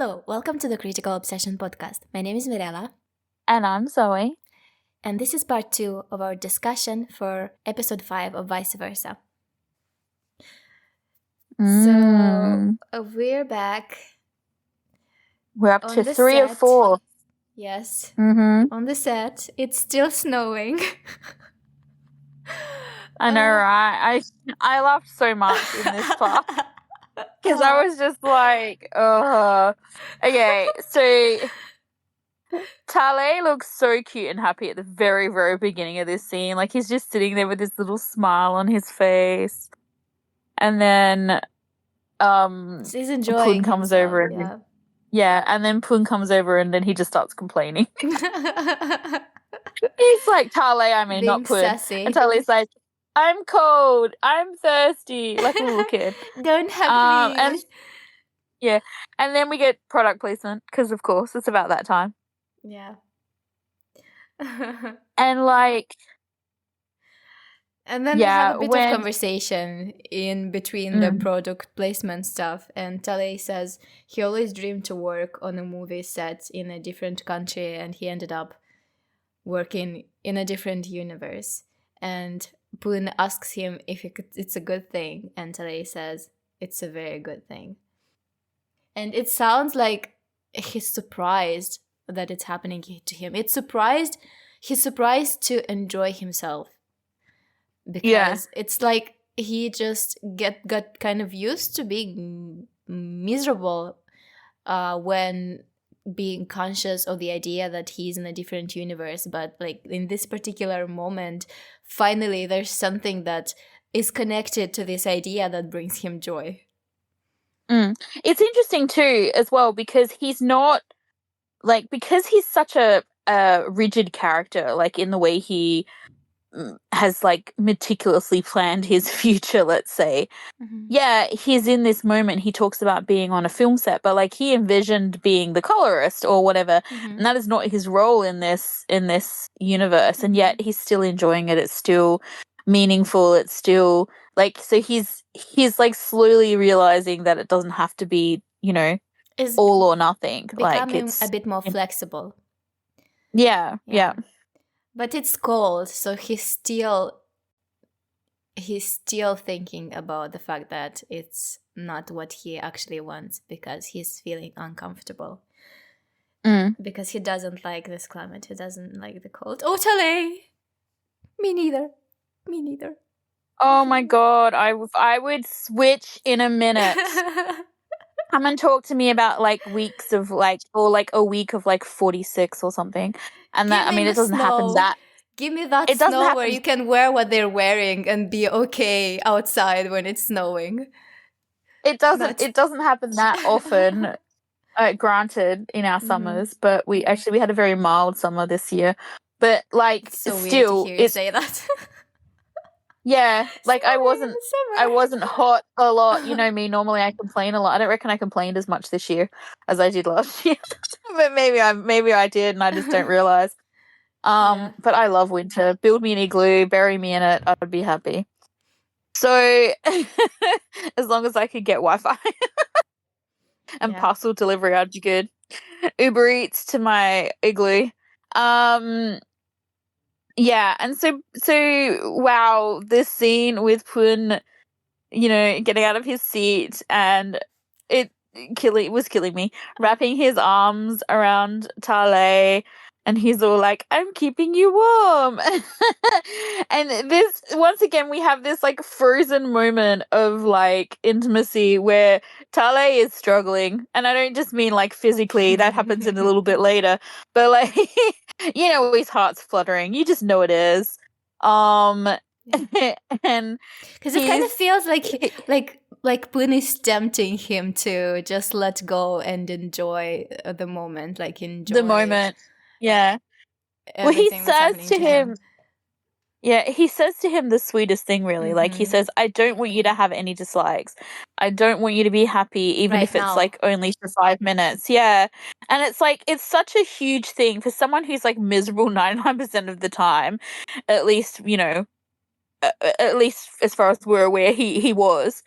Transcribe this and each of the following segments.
Hello, welcome to the Critical Obsession podcast. My name is Mirella, And I'm Zoe. and this is part 2 of our discussion for episode 5 of Vice Versa. So, we're back. We're up on to the 3 or set. 4. Yes, Mm-hmm. on the set. It's still snowing. I know, right? I laughed so much in this part because I was just like, okay, so Tale looks so cute and happy at the very, very beginning of this scene. Like, he's just sitting there with this little smile on his face. And then He's enjoying Pun comes himself, over and and then Pun comes over and then he just starts complaining. He's like, Tale, I mean, Being not Pun. sassy. And Tale's like, I'm cold, I'm thirsty, like a little kid. Don't hug me. And then we get product placement because, of course, it's about that time. Yeah. And like, and then we have a bit of conversation in between the product placement stuff, and Tale says he always dreamed to work on a movie set in a different country, and he ended up working in a different universe. And Pun asks him if it's a good thing, and Tale says it's a very good thing. And it sounds like he's surprised that it's happening to him. He's surprised to enjoy himself. Because it's like he just got kind of used to being miserable when being conscious of the idea that he's in a different universe. But like in this particular moment, finally there's something that is connected to this idea that brings him joy. It's interesting too as well because he's not like, because he's such a rigid character, like in the way he has like meticulously planned his future, let's say. Yeah, he's in this moment, he talks about being on a film set, but like he envisioned being the colorist or whatever, and that is not his role in this universe, and yet he's still enjoying it. It's still meaningful. It's still like, so he's like slowly realizing that it doesn't have to be, Is all or nothing. becoming Like, it's a bit more flexible. Yeah. But it's cold, so he's still thinking about the fact that it's not what he actually wants, because he's feeling uncomfortable. Because he doesn't like this climate. He doesn't like the cold. Oh, Tale! Me neither. Oh my god, I would switch in a minute. Come and talk to me about like weeks of like, or like a week of like 46 or something. And that, I mean, it doesn't happen that. Give me that snow where you can wear what they're wearing and be okay outside when it's snowing. It doesn't happen that often, granted, in our summers, but we had a very mild summer this year. But like, it's so still, weird to hear you say that. Yeah, like I wasn't hot a lot. You know me, normally I complain a lot. I don't reckon I complained as much this year as I did last year. But maybe I did and I just don't realize. But I love winter. Build me an igloo, bury me in it, I would be happy. So as long as I could get Wi-Fi and parcel delivery, I'd be good. Uber Eats to my igloo. Yeah, and so wow, this scene with Pun, getting out of his seat, and it was killing me. Wrapping his arms around Tale, and he's all like, "I'm keeping you warm." And this, once again, we have this like frozen moment of like intimacy where Tale is struggling, and I don't just mean like physically. That happens in a little bit later, but like, his heart's fluttering. You just know it is. And because it kind of feels like Pun is tempting him to just let go and enjoy the moment, like enjoy the moment. Yeah. Well, he says to him. Yeah, he says to him the sweetest thing, really. Like, he says, I don't want you to have any dislikes. I don't want you to be happy, even if it's, like, only for 5 minutes. Yeah. And it's, like, it's such a huge thing for someone who's, like, miserable 99% of the time. At least, at least as far as we're aware, he was.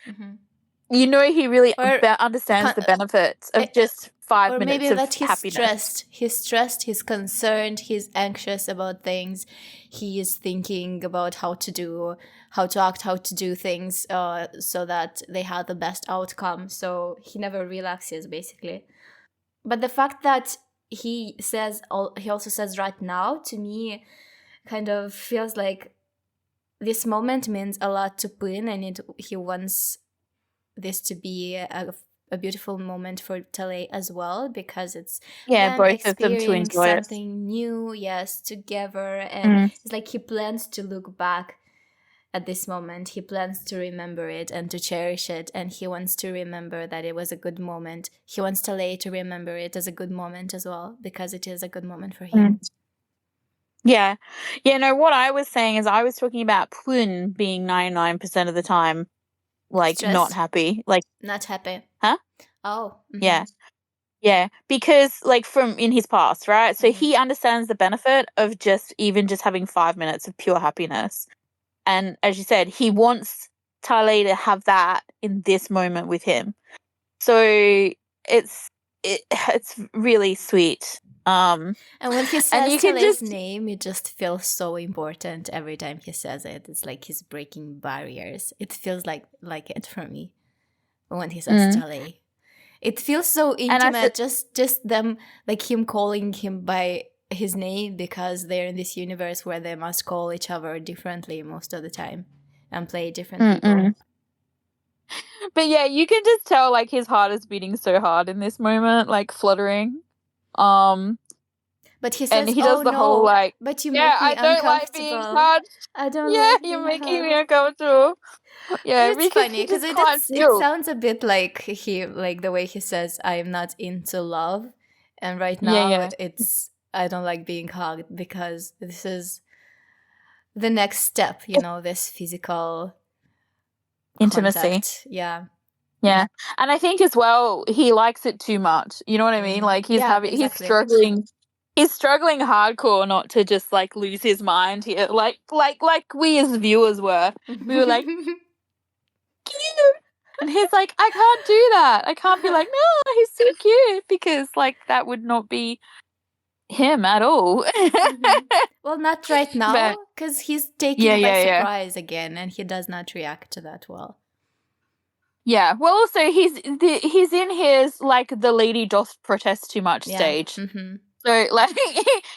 You know, he really Or understands the benefits of just 5 or minutes maybe of that happiness. He's stressed, he's concerned, he's anxious about things. He is thinking about how to act, how to do things so that they have the best outcome. So he never relaxes, basically. But the fact that he also says right now, to me, kind of feels like this moment means a lot to Pun, and he wants this to be a beautiful moment for Tale as well, because it's them Both of them to experiencing enjoy it. something new, yes, together. And it's like he plans to look back at this moment. He plans to remember it and to cherish it, and he wants to remember that it was a good moment. He wants Tale to remember it as a good moment as well, because it is a good moment for him. Yeah. No, what I was saying is I was talking about Pun being 99% of the time, like, Stressed? not happy. Like, not happy. Huh? Oh. Mm-hmm. Yeah. Yeah. Because, like, from in his past, right? So he understands the benefit of just having 5 minutes of pure happiness. And as you said, he wants Tale to have that in this moment with him. So it's really sweet. And when he says you can Tale's name, it just feels so important every time he says it. It's like he's breaking barriers. It feels like it for me when he says Tale. It feels so intimate. Just them, like him calling him by his name, because they're in this universe where they must call each other differently most of the time and play different people. But yeah, you can just tell, like, his heart is beating so hard in this moment, like, fluttering. But he says, and he does the whole, like, but you make me I don't like being touched. I don't like you're being making me hugged. uncomfortable. Yeah, it's funny because it sounds a bit like the way he says, "I'm not into love," and right now it's I don't like being hugged, because this is the next step, this physical intimacy. Contact. Yeah. And I think as well he likes it too much. You know what I mean? Like, he's he's struggling. He's struggling hardcore not to just, like, lose his mind here, like we as viewers were. We were like, cute. And he's like, I can't do that. I can't be like, no, he's so cute, because, like, that would not be him at all. Well, not right now, because he's taken by surprise again, and he does not react to that well. Yeah, well, also he's in his, like, the lady doth protest too much stage. So, like,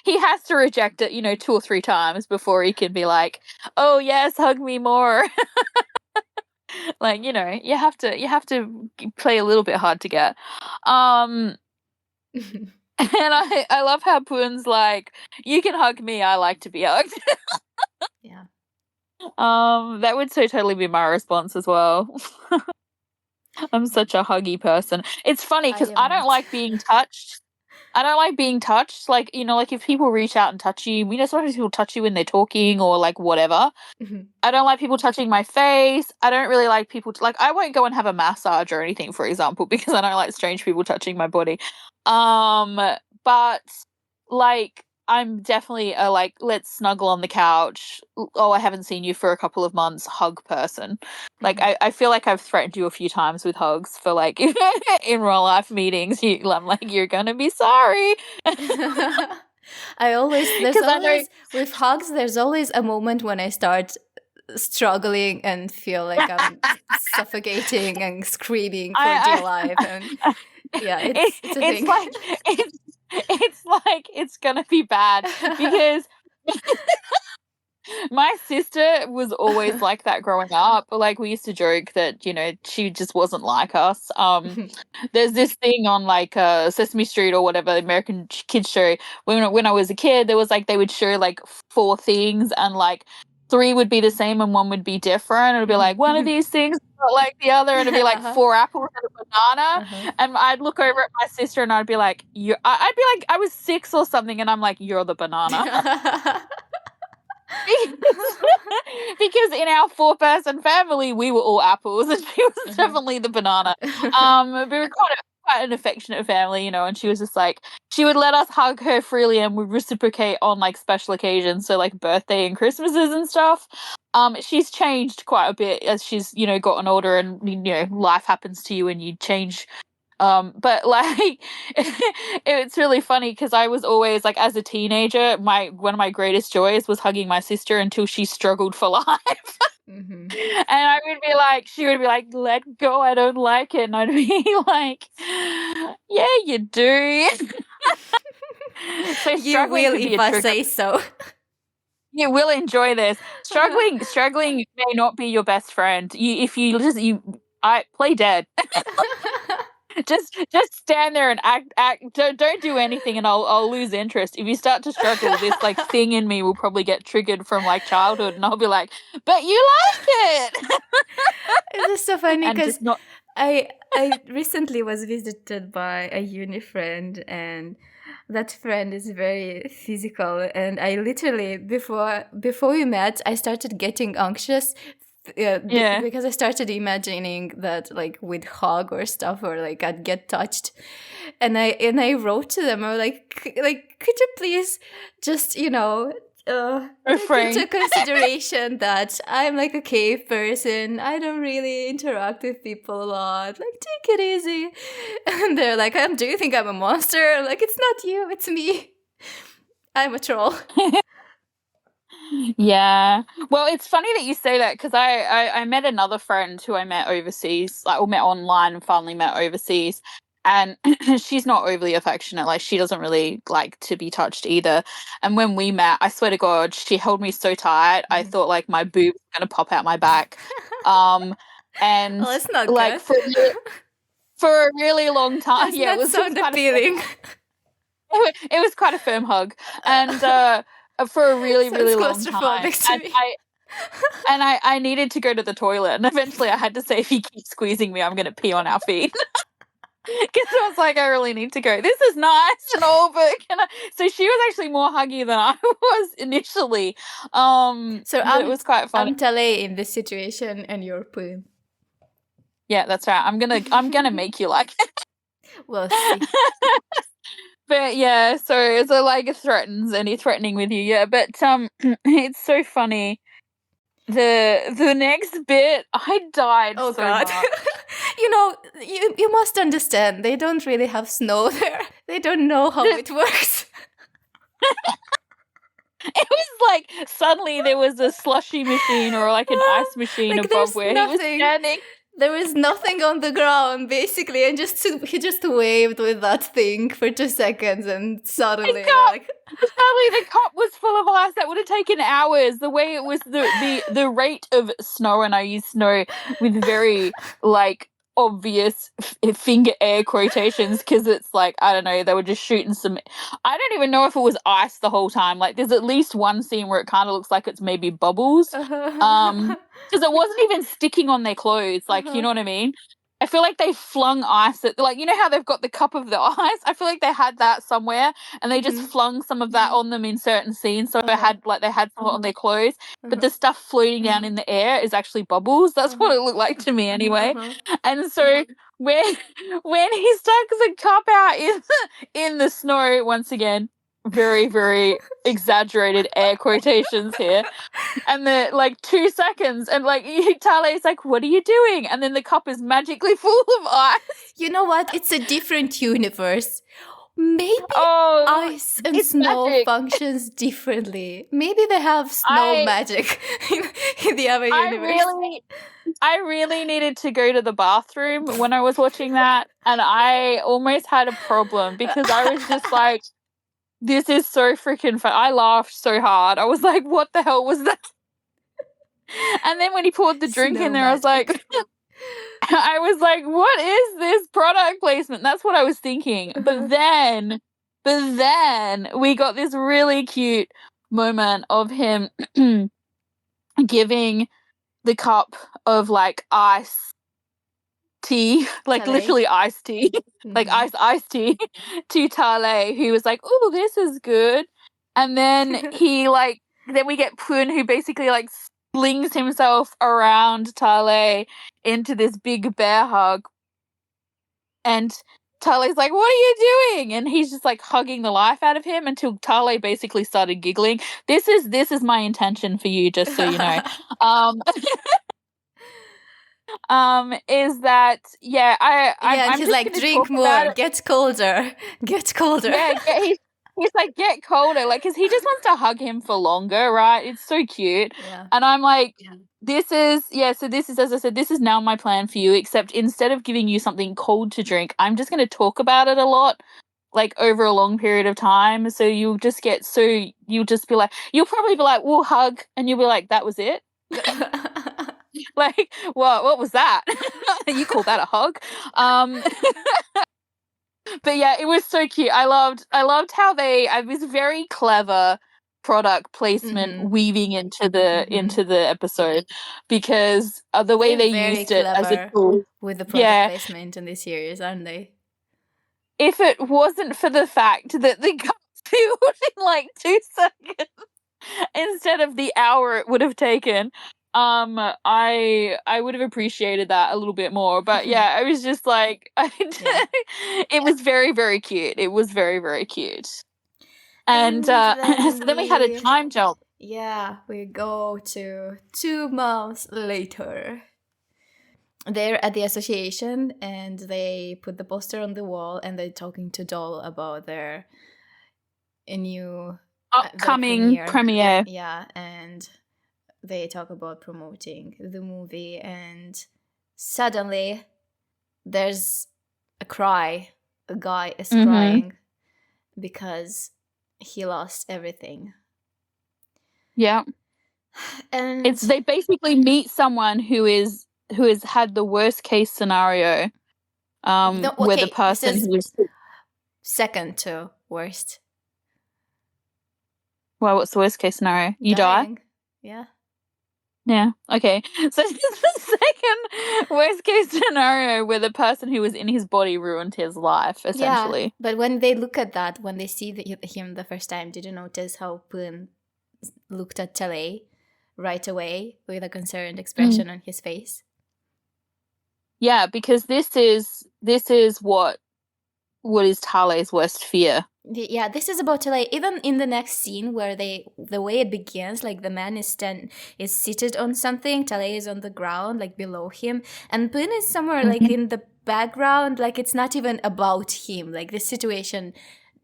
he has to reject it, 2 or 3 times before he can be like, oh yes, hug me more. Like, you have to play a little bit hard to get. And I love how Pun's like, you can hug me, I like to be hugged. Yeah. That would so totally be my response as well. I'm such a huggy person. It's funny because I don't like being touched. I don't like being touched. Like, like if people reach out and touch you, sometimes people touch you when they're talking or, like, whatever. I don't like people touching my face. I don't really like people I won't go and have a massage or anything, for example, because I don't like strange people touching my body. But, like, I'm definitely a, like, let's snuggle on the couch. Oh, I haven't seen you for a couple of months. Hug person. Like, I feel like I've threatened you a few times with hugs for, like, in real life meetings. I'm like, you're gonna be sorry. With hugs, there's always a moment when I start struggling and feel like I'm suffocating and screaming for dear life. And yeah, it's a thing. It's like it's gonna be bad because my sister was always like that growing up. Like, we used to joke that, she just wasn't like us. There's this thing on, like, Sesame Street or whatever, American kids show. When I was a kid, there was, like, they would show, like, 4 things, and, like, 3 would be the same and 1 would be different. It would be like, one of these things is not like the other, and it'd be like 4 apples and a banana. And I'd look over at my sister and I'd be like, I'd be like, I was 6 or something, and I'm like, you're the banana. Because in our 4-person family, we were all apples, and she was definitely the banana. But we were quite quite an affectionate family, you know, and she was just like, she would let us hug her freely and would reciprocate on like special occasions, so like birthday and Christmases and stuff. She's changed quite a bit as she's, you know, gotten older, and you know, life happens to you and you change. But like, it's really funny because I was always like, as a teenager, one of my greatest joys was hugging my sister until she struggled for life. Mm-hmm. And I would be like, she would be like, let go, I don't like it. And I'd be like, yeah, you do. So You struggling will could be if a I trigger. say so. You will enjoy this. Struggling may not be your best friend. I play dead. just stand there and act. Don't do anything, and I'll lose interest. If you start to struggle, this like thing in me will probably get triggered from like childhood, and I'll be like, but you like it. It's just so funny And because just not. I recently was visited by a uni friend, and that friend is very physical, and I literally before we met I started getting anxious, Yeah. because I started imagining that like we'd hug or stuff, or like I'd get touched, and I wrote to them. I was like, could you please just, you know, take Refrain. into consideration that I'm like a cave person. I don't really interact with people a lot. Like, take it easy. And they're like, do you think I'm a monster? I'm like, it's not you, it's me. I'm a troll. Yeah. Well, it's funny that you say that because I met another friend who I met overseas, like, or met online and finally met overseas. And she's not overly affectionate. Like, she doesn't really like to be touched either. And when we met, I swear to God, she held me so tight. I thought like my boob was going to pop out my back. And Well, it's not like good. for a really long time. Does Yeah, not it was sound kind appealing. it was quite a firm hug. And for a really, Sounds really long time. claustrophobic to And me. I needed to go to the toilet, and eventually I had to say, if you keep squeezing me, I'm going to pee on our feet. Because I was like, I really need to go. This is nice and all, but so she was actually more huggy than I was initially. So But it was quite funny. I'm Tale in this situation, and you're Poon. Yeah, that's right. I'm gonna make you like it. We'll see. But yeah, so like it threatens, and he's threatening with you. Yeah, but it's so funny. The next bit, I died Oh so God. much. You know, you must understand, they don't really have snow there. They don't know how it works. It was like suddenly there was a slushy machine or like an ice machine Like, above there's where he was nothing. standing. There was nothing on the ground, basically, and he just waved with that thing for 2 seconds, and suddenly, like, Suddenly the cup was full of ice. That would have taken hours. The way it was, the rate of snow, and I use snow with very like obvious finger air quotations because it's like, I don't know, they were just shooting some. I don't even know if it was ice the whole time. Like, there's at least one scene where it kind of looks like it's maybe bubbles. Because it wasn't even sticking on their clothes. Like, you know what I mean? I feel like they flung ice at, like, you know how they've got the cup of the ice? I feel like they had that somewhere, and they just flung some of that on them in certain scenes. So they had some on their clothes, but the stuff floating down in the air is actually bubbles. That's what it looked like to me anyway. And so when he stuck the cup out in the snow, once again, very, very exaggerated air quotations here. And the like 2 seconds, and like Tale's like, "What are you doing?" And then the cup is magically full of ice. You know what? It's a different universe. Maybe ice and snow magic. functions differently. Maybe they have snow magic in the other universe. I really needed to go to the bathroom when I was watching that, and I almost had a problem because I was just like, this is so freaking fun. I laughed so hard. I was like, what the hell was that? And then when he poured the drink in there, magic. I was like, what is this product placement? That's what I was thinking. But then we got this really cute moment of him giving the cup of like ice tea, like Tale. literally iced tea, like iced tea to Tale, who was like, oh, this is good. And then then we get Poon, who basically like flings himself around Tale into this big bear hug. And Tale's like, what are you doing? And he's just like hugging the life out of him until Tale basically started giggling. This is my intention for you, just so you know. Is that I'm and he's just like, gonna drink talk about more, it. get colder, get colder. Yeah, he's like, get colder, like, because he just wants to hug him for longer, right? It's so cute. Yeah. And I'm like, so this is, as I said, this is now my plan for you, except instead of giving you something cold to drink, I'm just going to talk about it a lot, like over a long period of time. So you'll just be like, you'll probably be like, we'll hug, and you'll be like, that was it? Like, what was that? You call that a hug? But yeah, it was so cute. I loved how it was very clever product placement weaving into the episode, because the way They're they very used it as a clever tool. with the product Yeah, placement in this series, aren't they? if it wasn't for the fact that they got filled in like 2 seconds instead of the hour it would have taken, I would have appreciated that a little bit more. But yeah, I was just like, it was very, very cute. It was very, very cute. And then so then we had a time jump. Yeah, we go to 2 months later. They're at the association and they put the poster on the wall and they're talking to Doll about their new upcoming premiere. Yeah, and they talk about promoting the movie, and suddenly there's a cry. A guy is crying because he lost everything. Yeah. And they basically meet someone who has had the worst case scenario, where the person who's second to worst. Well, what's the worst case scenario? You Dying. die? Yeah. Yeah. Okay. So it's the second worst case scenario where the person who was in his body ruined his life, essentially. Yeah, but when they look at that, when they see him the first time, did you notice how Poon looked at Tale right away with a concerned expression on his face? Yeah, because this is what is Tale's worst fear. Yeah, this is about Tale. Even in the next scene where the way it begins, like the man is seated on something, Tale is on the ground, like below him, and Poon is somewhere like in the background, like it's not even about him. Like the situation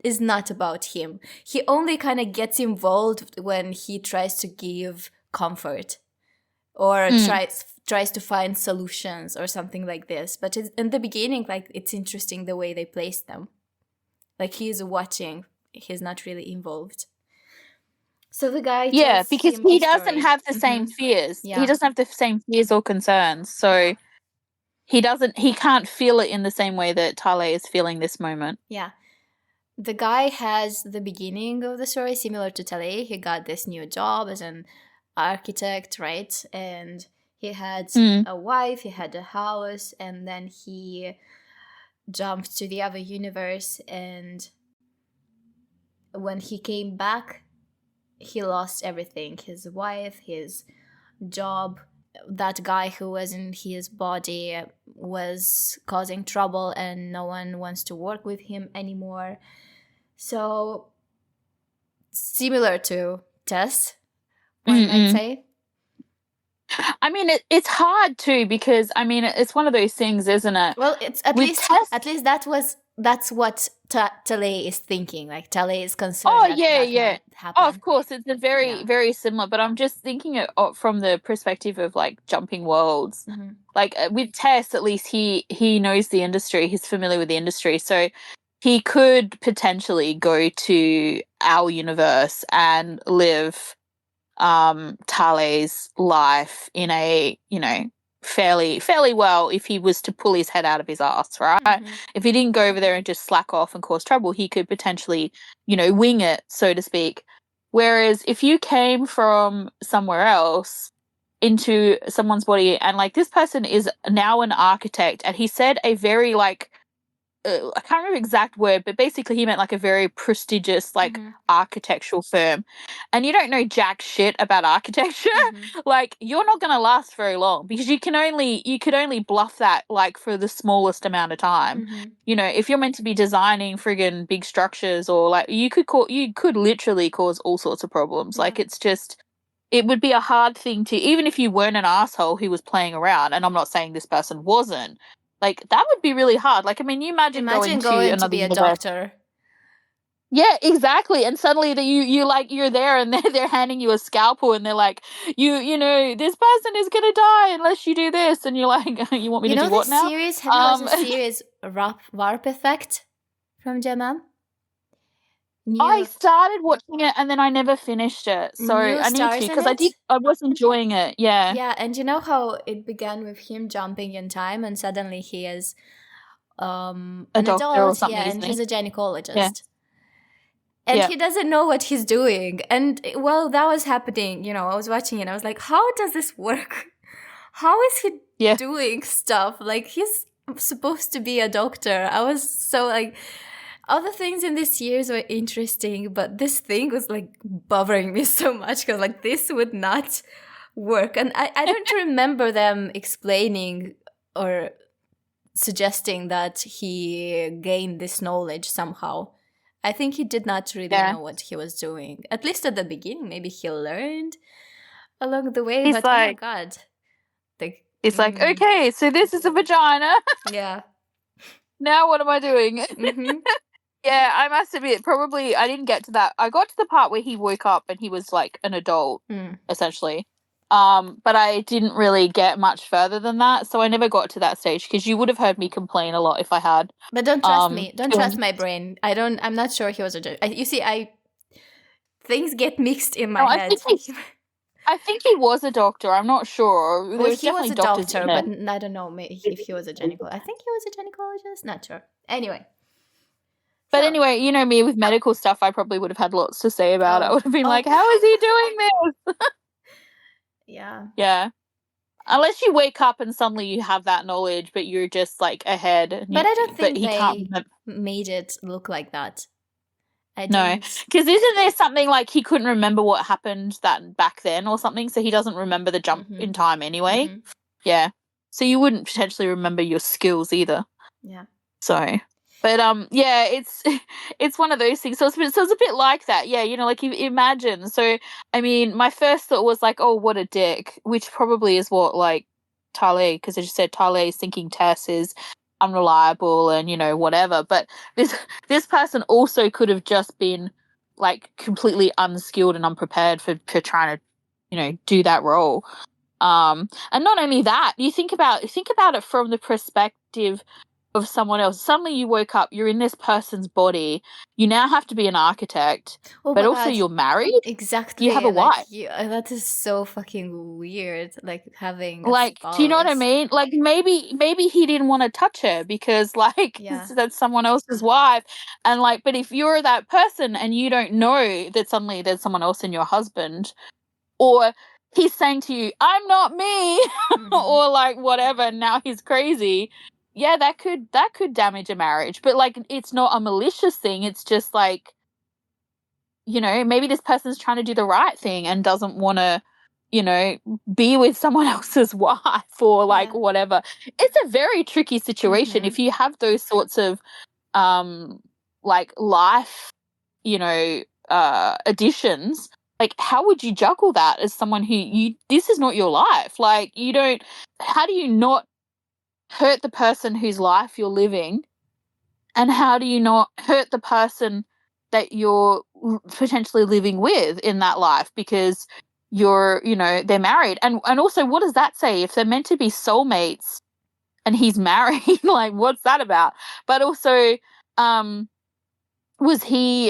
is not about him. He only kind of gets involved when he tries to give comfort or tries to find solutions or something like this. But in the beginning, like, it's interesting the way they place them. Like, he's watching, he's not really involved. So the guy tells because he doesn't have the same fears. Yeah. He doesn't have the same fears or concerns. So he can't feel it in the same way that Tale is feeling this moment. Yeah. The guy has the beginning of the story similar to Tale. He got this new job as an architect, right? And he had a wife, he had a house, and then he jumped to the other universe, and when he came back, he lost everything. His wife, his job, that guy who was in his body was causing trouble and no one wants to work with him anymore. So similar to Tess, one might say. I mean, it's hard too, because I mean, it's one of those things, isn't it? Well, it's at least that's what Tale is thinking. Like, Tale is concerned. Oh, yeah. Oh, of course, it's a very, very similar. But I'm just thinking it from the perspective of like jumping worlds. Like with Tess, at least he knows the industry. He's familiar with the industry, so he could potentially go to our universe and live Tale's life in a, fairly well, if he was to pull his head out of his ass, right? If he didn't go over there and just slack off and cause trouble, he could potentially, wing it, so to speak. Whereas if you came from somewhere else into someone's body, and like this person is now an architect, and he said a very like I can't remember the exact word, but basically he meant like a very prestigious like architectural firm. And you don't know jack shit about architecture. Like, you're not going to last very long because you could only bluff that like for the smallest amount of time. You know, if you're meant to be designing friggin' big structures, or like you could literally cause all sorts of problems. Like, it's just, it would be a hard thing to, even if you weren't an asshole who was playing around, and I'm not saying this person wasn't, like, that would be really hard. Like, I mean, you imagine going to another be a university. doctor. Yeah, exactly. And suddenly you're there and they're handing you a scalpel and they're like, you know, this person is gonna die unless you do this, and you're like, you want me to do what now? Have you watched the series Warp Effect from Gemma? I started watching it and then I never finished it. So I need to, because I was enjoying it. Yeah. Yeah, and you know how it began with him jumping in time and suddenly he is an doctor adult, or something, and he's a gynecologist. Yeah. And he doesn't know what he's doing. And while that was happening, you know, I was watching it and I was like, how does this work? How is he doing stuff? Like, he's supposed to be a doctor. I was so like, other things in this series were interesting, but this thing was like bothering me so much because like this would not work. And I don't remember them explaining or suggesting that he gained this knowledge somehow. I think he did not really know what he was doing. At least at the beginning, maybe he learned along the way. But oh my god. It's like, okay, so this is a vagina. Yeah. Now what am I doing? Yeah, I must admit, probably I didn't get to that. I got to the part where he woke up and he was like an adult, essentially. But I didn't really get much further than that, so I never got to that stage because you would have heard me complain a lot if I had. But don't trust me. Don't trust my brain. I'm not sure he was a. You see, things get mixed in my head. I think he was a doctor. I'm not sure. Well, he was a doctor, but I don't know if he was a gynecologist. I think he was a gynecologist. Not sure. Anyway. But anyway, you know me with medical stuff, I probably would have had lots to say about it. I would have been like, how is he doing this? Yeah. Yeah. Unless you wake up and suddenly you have that knowledge, but you're just like ahead. But I don't think they made it look like that. No, because isn't there something like he couldn't remember what happened back then or something, so he doesn't remember the jump in time anyway? Yeah. So you wouldn't potentially remember your skills either. Yeah. So... But yeah, it's one of those things. So it's a bit like that. Yeah, you know, like you imagine. So I mean, my first thought was like, oh, what a dick, which probably is what like Tale, because I just said Tale is thinking Tess is unreliable and you know whatever. But this person also could have just been like completely unskilled and unprepared for trying to, you know, do that role. And not only that, you think about it from the perspective of someone else. Suddenly you woke up, you're in this person's body, you now have to be an architect, but also you're married. Exactly. You have a wife. That is so fucking weird, like having like do you know what I mean? Like maybe he didn't want to touch her because like that's someone else's wife, and like, but if you're that person and you don't know that suddenly there's someone else in your husband, or he's saying to you, I'm not me, or like whatever, now he's crazy. Yeah, that could damage a marriage, but like it's not a malicious thing. It's just like, you know, maybe this person's trying to do the right thing and doesn't want to, you know, be with someone else's wife or like whatever. It's a very tricky situation if you have those sorts of like life, you know, additions. Like, how would you juggle that as someone who this is not your life? Like, how do you not hurt the person whose life you're living, and how do you not hurt the person that you're potentially living with in that life because you're, you know, they're married? And also, what does that say if they're meant to be soulmates and he's married? Like, what's that about? But also, was he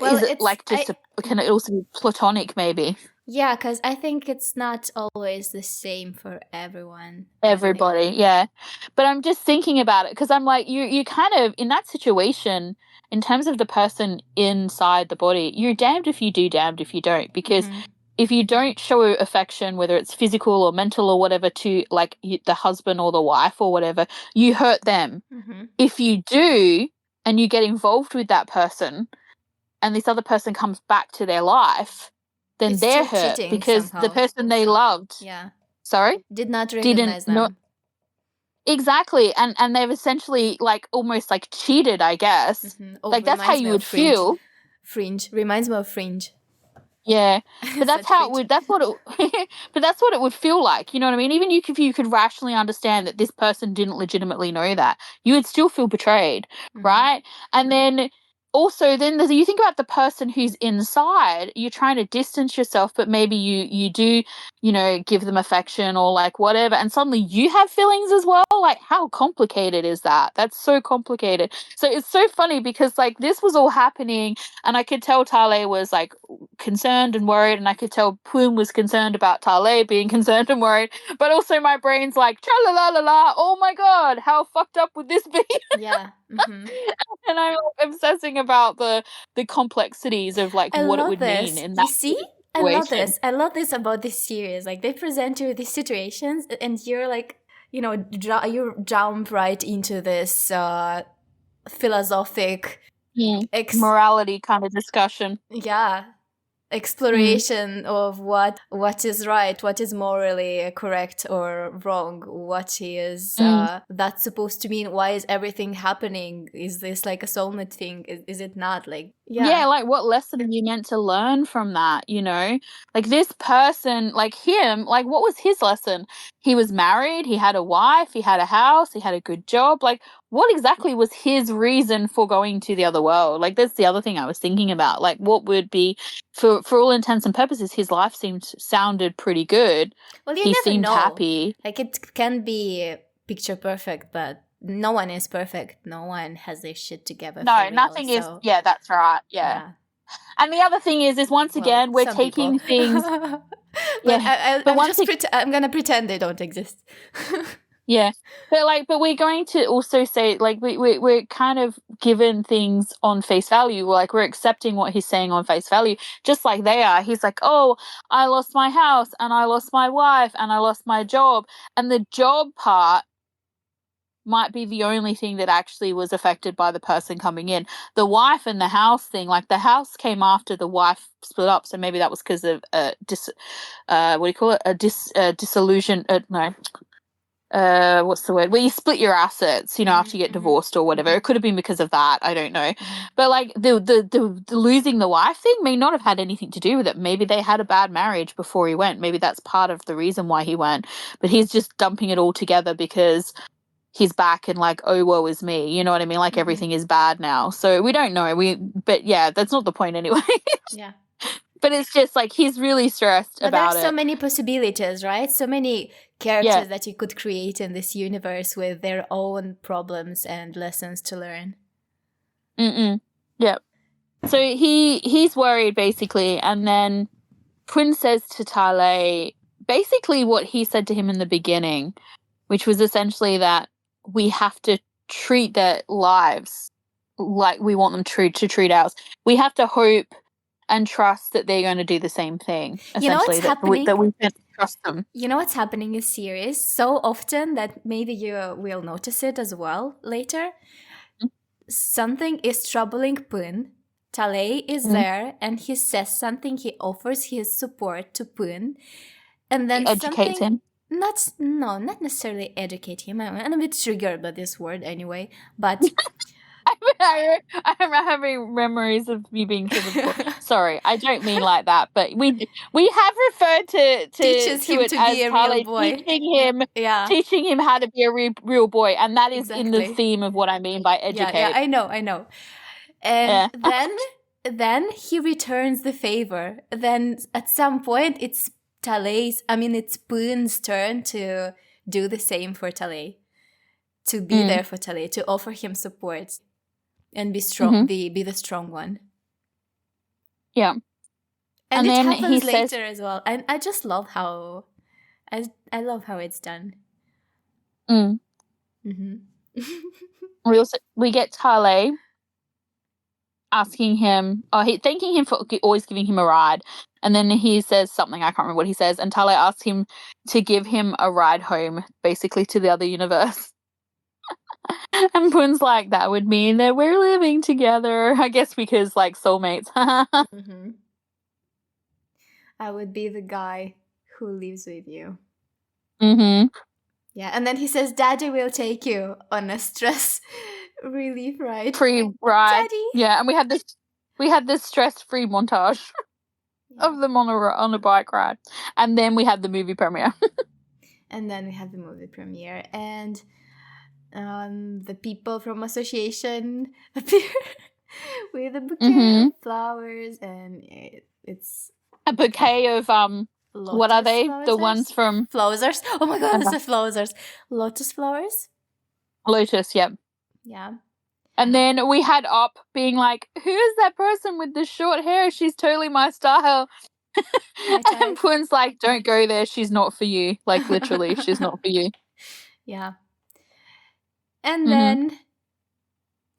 is it like just can it also be platonic maybe? Yeah, because I think it's not always the same for everyone. Everybody, yeah. But I'm just thinking about it because I'm like, you kind of, in that situation, in terms of the person inside the body, you're damned if you do, damned if you don't. Because if you don't show affection, whether it's physical or mental or whatever, to like the husband or the wife or whatever, you hurt them. Mm-hmm. If you do and you get involved with that person and this other person comes back to their life, then It's they're still hurt cheating because somehow. the person they loved, Yeah, sorry, did not didn't recognize them. know exactly, and they've essentially like almost like cheated, I guess. Mm-hmm. Oh, Like that's how reminds you me would of Fringe. feel. Fringe reminds me of Fringe. Yeah, but that's Said how it Fringe. would. That's what it. But that's what it would feel like. You know what I mean? Even if you could rationally understand that this person didn't legitimately know that, you would still feel betrayed, Mhm. right? And then also, then you think about the person who's inside. You're trying to distance yourself, but maybe you do, give them affection or like whatever, and suddenly you have feelings as well. Like, how complicated is that? That's so complicated. So it's so funny because like this was all happening, and I could tell Tale was like concerned and worried, and I could tell Poon was concerned about Tale being concerned and worried, but also my brain's like tra la la la la, oh my god, how fucked up would this be? Yeah. Mm-hmm. And I'm like, obsessing about the complexities of like I what it love would mean this. in You that see? I love situation. this. I love this about this series. Like they present you these situations, and you're like, you jump right into this philosophic, Morality kind of discussion. exploration of what is right, what is morally correct or wrong, what is that's supposed to mean, why is everything happening, is this like a soulmate thing, is it not, like Yeah, like what lesson are you meant to learn from that, Like this person, like him, like what was his lesson? He was married, he had a wife, he had a house, he had a good job. Like what exactly was his reason for going to the other world? Like that's the other thing I was thinking about. Like what would be, for all intents and purposes, his life sounded pretty good. Well, you He never seemed know. happy. Like it can be picture perfect, but no one is perfect. No one has their shit together. No, for real, nothing is. so. Yeah, that's right. Yeah. And the other thing is once again, we're taking things. But Yeah, I'm gonna pretend they don't exist. Yeah, but we're going to also say like we're kind of given things on face value. Like we're accepting what he's saying on face value, just like they are. He's like, oh, I lost my house and I lost my wife and I lost my job, and the job part might be the only thing that actually was affected by the person coming in. The wife and the house thing, like the house came after the wife split up, so maybe that was because of what do you call it? Dissolution. No. What's the word? Where you split your assets, after you get divorced or whatever. It could have been because of that. I don't know. But like the losing the wife thing may not have had anything to do with it. Maybe they had a bad marriage before he went. Maybe that's part of the reason why he went. But he's just dumping it all together because he's back and like, oh, woe is me. You know what I mean? Like everything is bad now. So we don't know. But yeah, that's not the point anyway. Yeah. But it's just like he's really stressed but about it. But there's so many possibilities, right? So many characters that you could create in this universe with their own problems and lessons to learn. Yeah. So he's worried basically, and then Quinn says to Tale basically what he said to him in the beginning, which was essentially that we have to treat their lives like we want them to treat ours. We have to hope and trust that they're going to do the same thing. Essentially, you know what's happening? That we can trust them. You know what's happening in series so often that maybe you will notice it as well later. Something is troubling Poon. Tale is there, and he says something. He offers his support to Poon, and then educates him. Not necessarily educate him. I'm a bit triggered by this word anyway, but. I'm having memories of you being triggered before. Sorry, I don't mean like that, but we have referred to teaches him it to as be a Tale real boy. teaching him how to be a real boy, and that is in the theme of what I mean by educate. Yeah, I know. And then he returns the favor. Then at some point it's Poon's turn to do the same for Tale. To be there for Tale, to offer him support and be strong, be the strong one. Yeah. And it then happens later as well. And I just love how I love how it's done. We get Tale, asking him, thanking him for always giving him a ride. And then he says something, I can't remember what he says, and Tale asks him to give him a ride home, basically to the other universe. And Poon's like, that would mean that we're living together. I guess because, like, soulmates. Mm-hmm. I would be the guy who lives with you. Mm-hmm. Yeah, and then he says, Daddy will take you on a stress relief ride. Free ride. Daddy! Yeah, and we had this stress-free montage of them on a bike ride. And then we had the movie premiere. And the people from association appear with a bouquet of flowers, and it's a bouquet of what are they? Flowers? The ones from flowers. Oh my god, it's the flowers. Lotus flowers? Lotus, yep. Yeah. And then we had Up being like, who is that person with the short hair? She's totally my style. And Poon's like, don't go there. She's not for you. Like, literally, she's not for you. Yeah. And then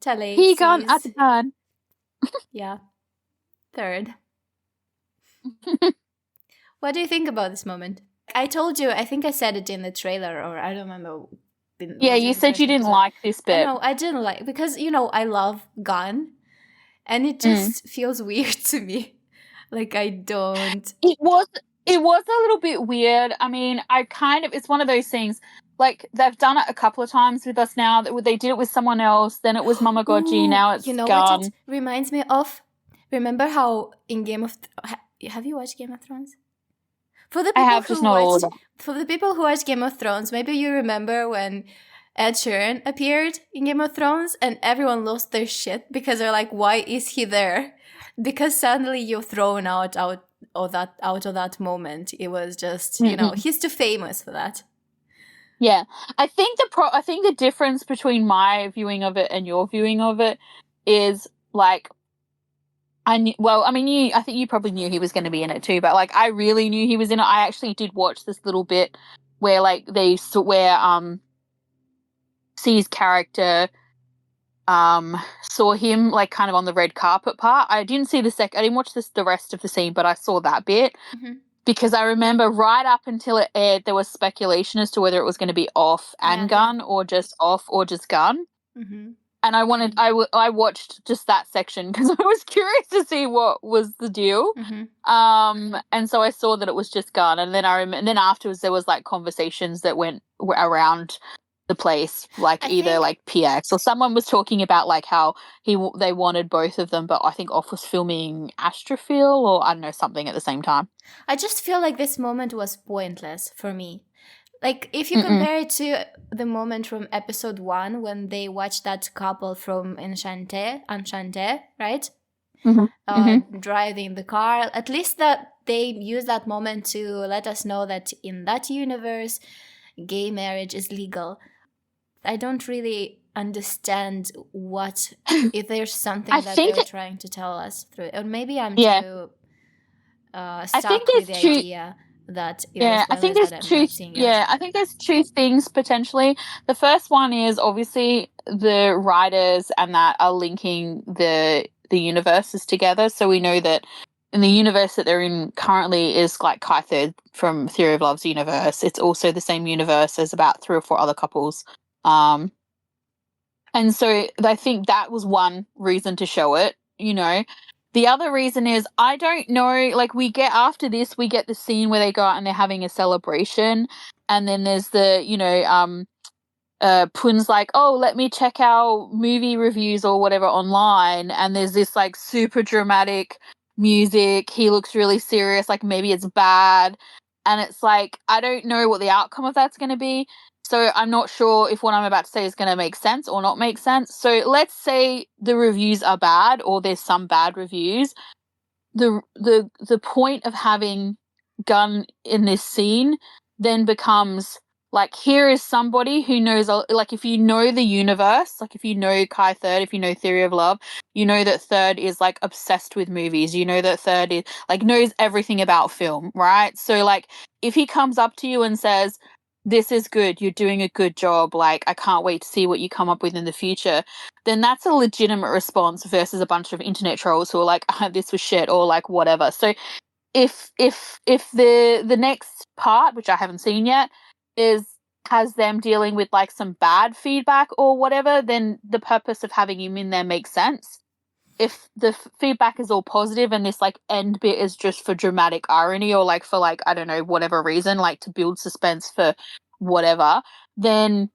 Tale he gone at the time. Yeah. Third. What do you think about this moment? I told you, I think I said it in the trailer, or I don't remember. Yeah, you said you didn't like this bit. No, I didn't like, because, I love Gun, and it just feels weird to me. Like, I don't... It was a little bit weird. I mean, it's one of those things, like, they've done it a couple of times with us now. They did it with someone else, then it was Mamagoji, now it's Gun. What it reminds me of? Remember how in Game of... Have you watched Game of Thrones? For the people who watch Game of Thrones, maybe you remember when Ed Sheeran appeared in Game of Thrones and everyone lost their shit because they're like, why is he there? Because suddenly you're thrown out of that moment. It was just, he's too famous for that. Yeah. I think the difference between my viewing of it and your viewing of it is, like, I think you probably knew he was going to be in it too, but, like, I really knew he was in it. I actually did watch this little bit where, like, C's character saw him, like, kind of on the red carpet part. I didn't see I didn't watch the rest of the scene, but I saw that bit because I remember right up until it aired, there was speculation as to whether it was going to be off and Gun or just off or just Gun. Mm-hmm. And I watched just that section because I was curious to see what was the deal. Mm-hmm. And so I saw that it was just Gun, and then and then afterwards there was, like, conversations that went around the place, like like PX or someone was talking about, like, how they wanted both of them, but I think Off was filming Astrophil or I don't know, something at the same time. I just feel like this moment was pointless for me. Like, if you compare it to the moment from episode 1 when they watched that couple from Enchanté, right? Mm-hmm. Driving the car, at least that they use that moment to let us know that in that universe, gay marriage is legal. I don't really understand if there's something that they're trying to tell us through it. Or maybe I'm too stuck with the idea that I think there's two things potentially. The first one is obviously the writers and that are linking the universes together, so we know that in the universe that they're in currently is, like, Kai Third from Theory of Love's universe. It's also the same universe as about 3 or 4 other couples, and so I think that was one reason to show it. The other reason is, I don't know, like, we get the scene where they go out and they're having a celebration, and then there's the, Pun's like, oh, let me check our movie reviews or whatever online, and there's this, like, super dramatic music. He looks really serious, like maybe it's bad, and it's like, I don't know what the outcome of that's going to be. So I'm not sure if what I'm about to say is going to make sense or not make sense. So let's say the reviews are bad or there's some bad reviews. The point of having Gun in this scene then becomes, like, here is somebody who knows, like, if you know the universe, like, if you know Kai Third, if you know Theory of Love, you know that Third is, like, obsessed with movies. You know that Third is, like, knows everything about film, right? So, like, if he comes up to you and says, this is good, you're doing a good job, like, I can't wait to see what you come up with in the future, then that's a legitimate response versus a bunch of internet trolls who are like, this was shit, or like whatever. So if the next part, which I haven't seen yet, has them dealing with like some bad feedback or whatever, then the purpose of having him in there makes sense. If the feedback is all positive and this like end bit is just for dramatic irony or like for like, I don't know, whatever reason, like to build suspense for whatever, then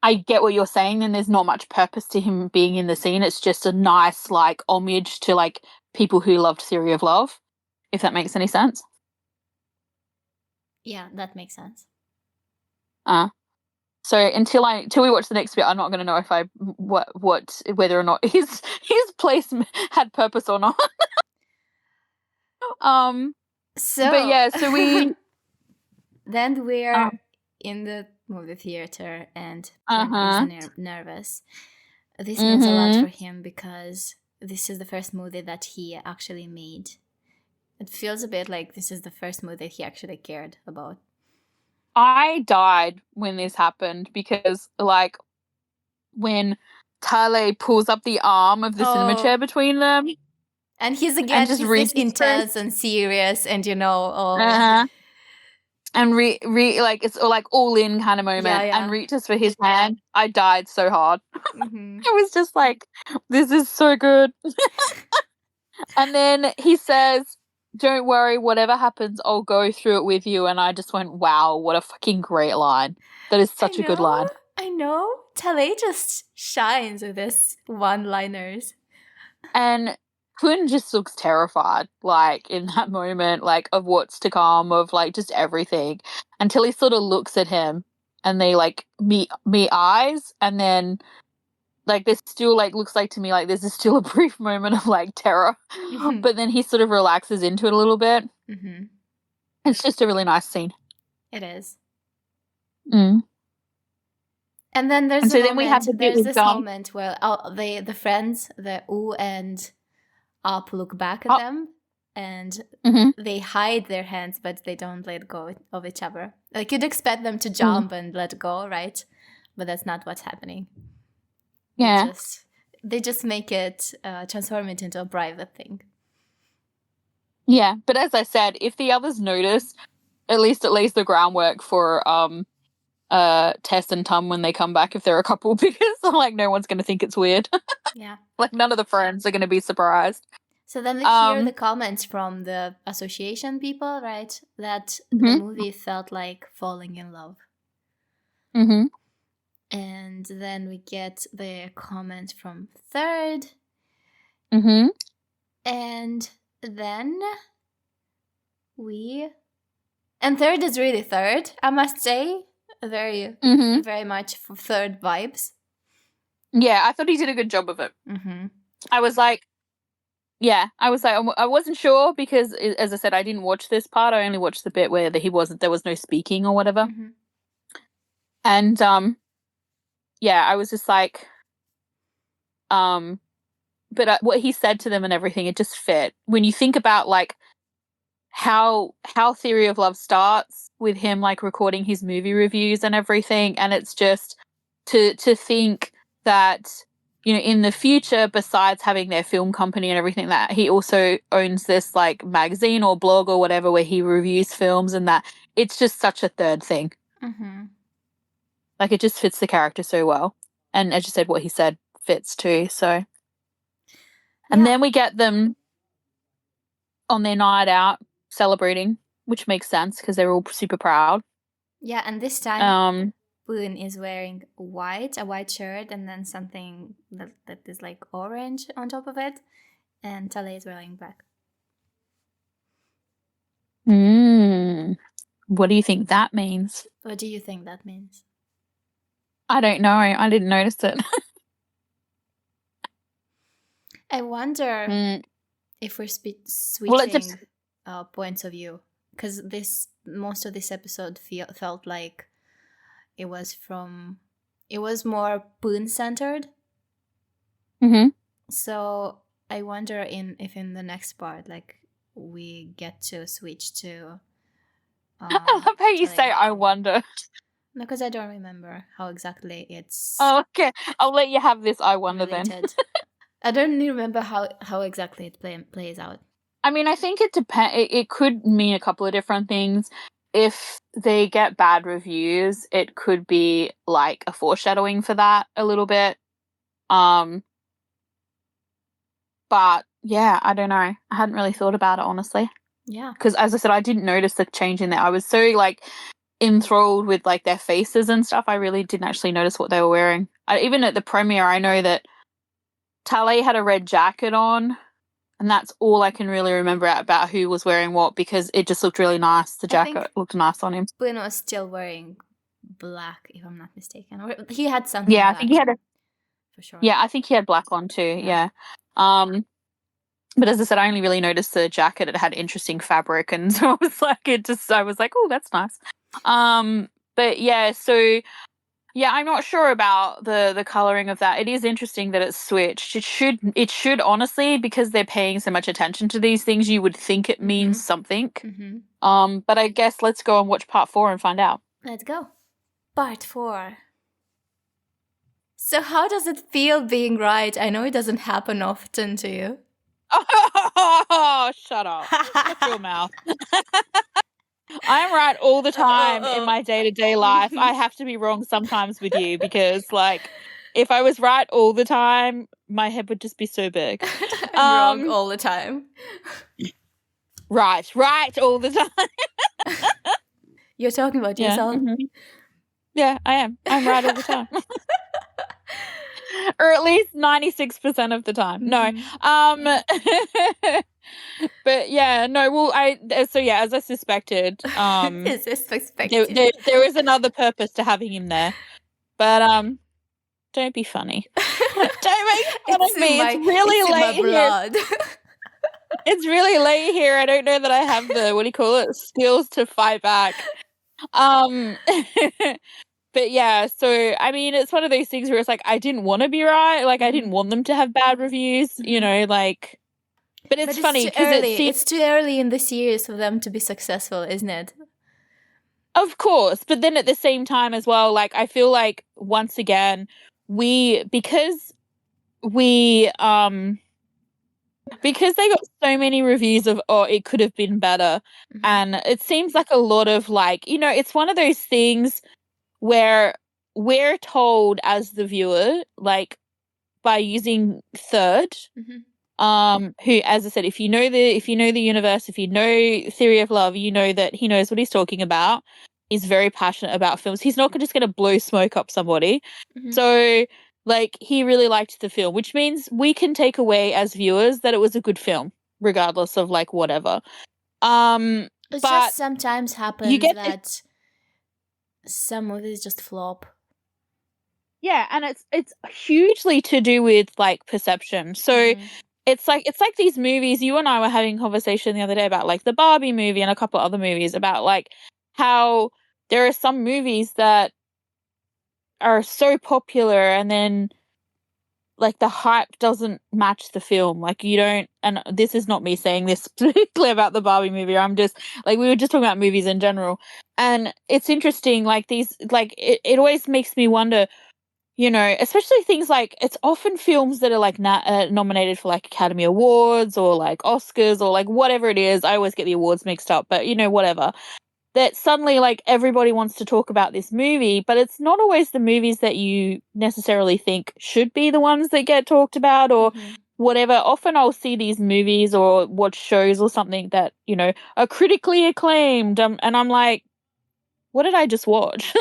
I get what you're saying. Then there's not much purpose to him being in the scene. It's just a nice like homage to like people who loved Theory of Love, if that makes any sense. Yeah, that makes sense. So until we watch the next bit, I'm not going to know if whether or not his place had purpose or not. But yeah, so we then we're in the movie theater and Pun is nervous. This means a lot for him because this is the first movie that he actually made. It feels a bit like this is the first movie that he actually cared about. I died when this happened because, like, when Tale pulls up the arm of the cinema chair between them. And he's this intense and serious and, you know, and like it's like all in kind of moment, and reaches for his hand. I died so hard. Mm-hmm. I was just like, this is so good. And then he says, don't worry, whatever happens, I'll go through it with you. And I just went, wow, what a fucking great line. That is such a good line. I know. Tale just shines with this one-liners. And Pun just looks terrified, like, in that moment, like, of what's to come, of, like, just everything, until he sort of looks at him and they, like, meet eyes, and then, like, there's still, like, looks like to me like there's still a brief moment of, like, terror, but then he sort of relaxes into it a little bit. Mm-hmm. It's just a really nice scene. It is. Mm. And then there's this moment where the friends, the U and Up, look back at them and they hide their hands, but they don't let go of each other. Like, you'd expect them to jump and let go, right? But that's not what's happening. Yeah. They just make it, transform it into a private thing. Yeah, but as I said, if the others notice, at least the groundwork for Tess and Tum when they come back, if they're a couple, because like no one's going to think it's weird. Yeah. Like none of the friends are going to be surprised. So then we hear the comments from the association people, right? That the movie felt like falling in love. Mm-hmm. And then we get the comment from Third. Mm-hmm. And then and Third is really Third, I must say. Very much for Third vibes. Yeah, I thought he did a good job of it. Mm-hmm. I wasn't sure because, as I said, I didn't watch this part. I only watched the bit where there was no speaking or whatever. Mm-hmm. And I was just like, but what he said to them and everything, it just fit. When you think about like how Theory of Love starts with him like recording his movie reviews and everything, and it's just to think that, you know, in the future, besides having their film company and everything, that he also owns this like magazine or blog or whatever where he reviews films, and that it's just such a third thing. Mm-hmm. Like, it just fits the character so well. And as you said, what he said fits too. So, and then we get them on their night out celebrating, which makes sense because they're all super proud. Yeah, and this time Boone is wearing a white shirt, and then something that is like orange on top of it, and Tale is wearing black. What do you think that means? What do you think that means? I don't know. I didn't notice it. I wonder if we're switching points of view, because most of this episode felt like it was more Boone centered. Mm-hmm. So I wonder if in the next part, like, we get to switch to. I love how you say "I wonder." No, because I don't remember how exactly it's Oh, okay. I'll let you have this I wonder related. then. I don't really remember how exactly it plays out. I mean, I think it depends. It could mean a couple of different things. If they get bad reviews, it could be like a foreshadowing for that a little bit. But yeah, I don't know. I hadn't really thought about it, honestly. Yeah. Because as I said, I didn't notice the change in there. I was so like enthralled with like their faces and stuff. I really didn't actually notice what they were wearing. Even at the premiere, I know that Tale had a red jacket on, and that's all I can really remember about who was wearing what, because it just looked really nice. The jacket looked nice on him. Bruno was still wearing black, if I'm not mistaken. Or he had something Yeah, black. I think he had for sure. Yeah, I think he had black on too. Yeah. But as I said, I only really noticed the jacket. It had interesting fabric, and so I was like, oh, that's nice. But yeah, so yeah, I'm not sure about the coloring of that. It is interesting that it's switched. It should honestly, because they're paying so much attention to these things, you would think it means something. But I guess let's go and watch part 4 and find out. Let's go. Part 4. So how does it feel being right? I know it doesn't happen often to you. Oh, shut up. Shut your mouth. I'm right all the time in my day-to-day life. I have to be wrong sometimes with you because, like, if I was right all the time, my head would just be so big. I'm wrong all the time. Right all the time. You're talking about yourself? Yeah, I am. I'm right all the time. Or at least 96% of the time. No. But yeah, no, well, as I suspected, there is another purpose to having him there. But don't be funny. Don't make fun of me. It's really late here. It's really late here. I don't know that I have the skills to fight back. But yeah, so I mean, it's one of those things where it's like I didn't want to be right. Like I didn't want them to have bad reviews, you know, like. But it's funny because it's too early in the series for them to be successful, isn't it? Of course, but then at the same time as well, like I feel like once again because they got so many reviews of it could have been better, and it seems like a lot of like, you know, it's one of those things where we're told as the viewer, like by using Third, who, as I said, if you know the universe, if you know Theory of Love, you know that he knows what he's talking about. He's very passionate about films. He's not just going to blow smoke up somebody. So, like, he really liked the film, which means we can take away as viewers that it was a good film, regardless of like whatever. It just sometimes happens that some movies just flop. Yeah, and it's hugely to do with like perception. So it's like these movies. You and I were having a conversation the other day about like the Barbie movie and a couple other movies about like how there are some movies that are so popular and then like the hype doesn't match the film. Like you don't, and this is not me saying this specifically about the Barbie movie. I'm just like, we were just talking about movies in general. And it's interesting, like these, like it always makes me wonder, you know, especially things like, it's often films that are like nominated for like Academy Awards or like Oscars or like whatever it is. I always get the awards mixed up, but you know, whatever. That suddenly like everybody wants to talk about this movie, but it's not always the movies that you necessarily think should be the ones that get talked about or whatever. Often I'll see these movies or watch shows or something that, you know, are critically acclaimed, and I'm like, what did I just watch?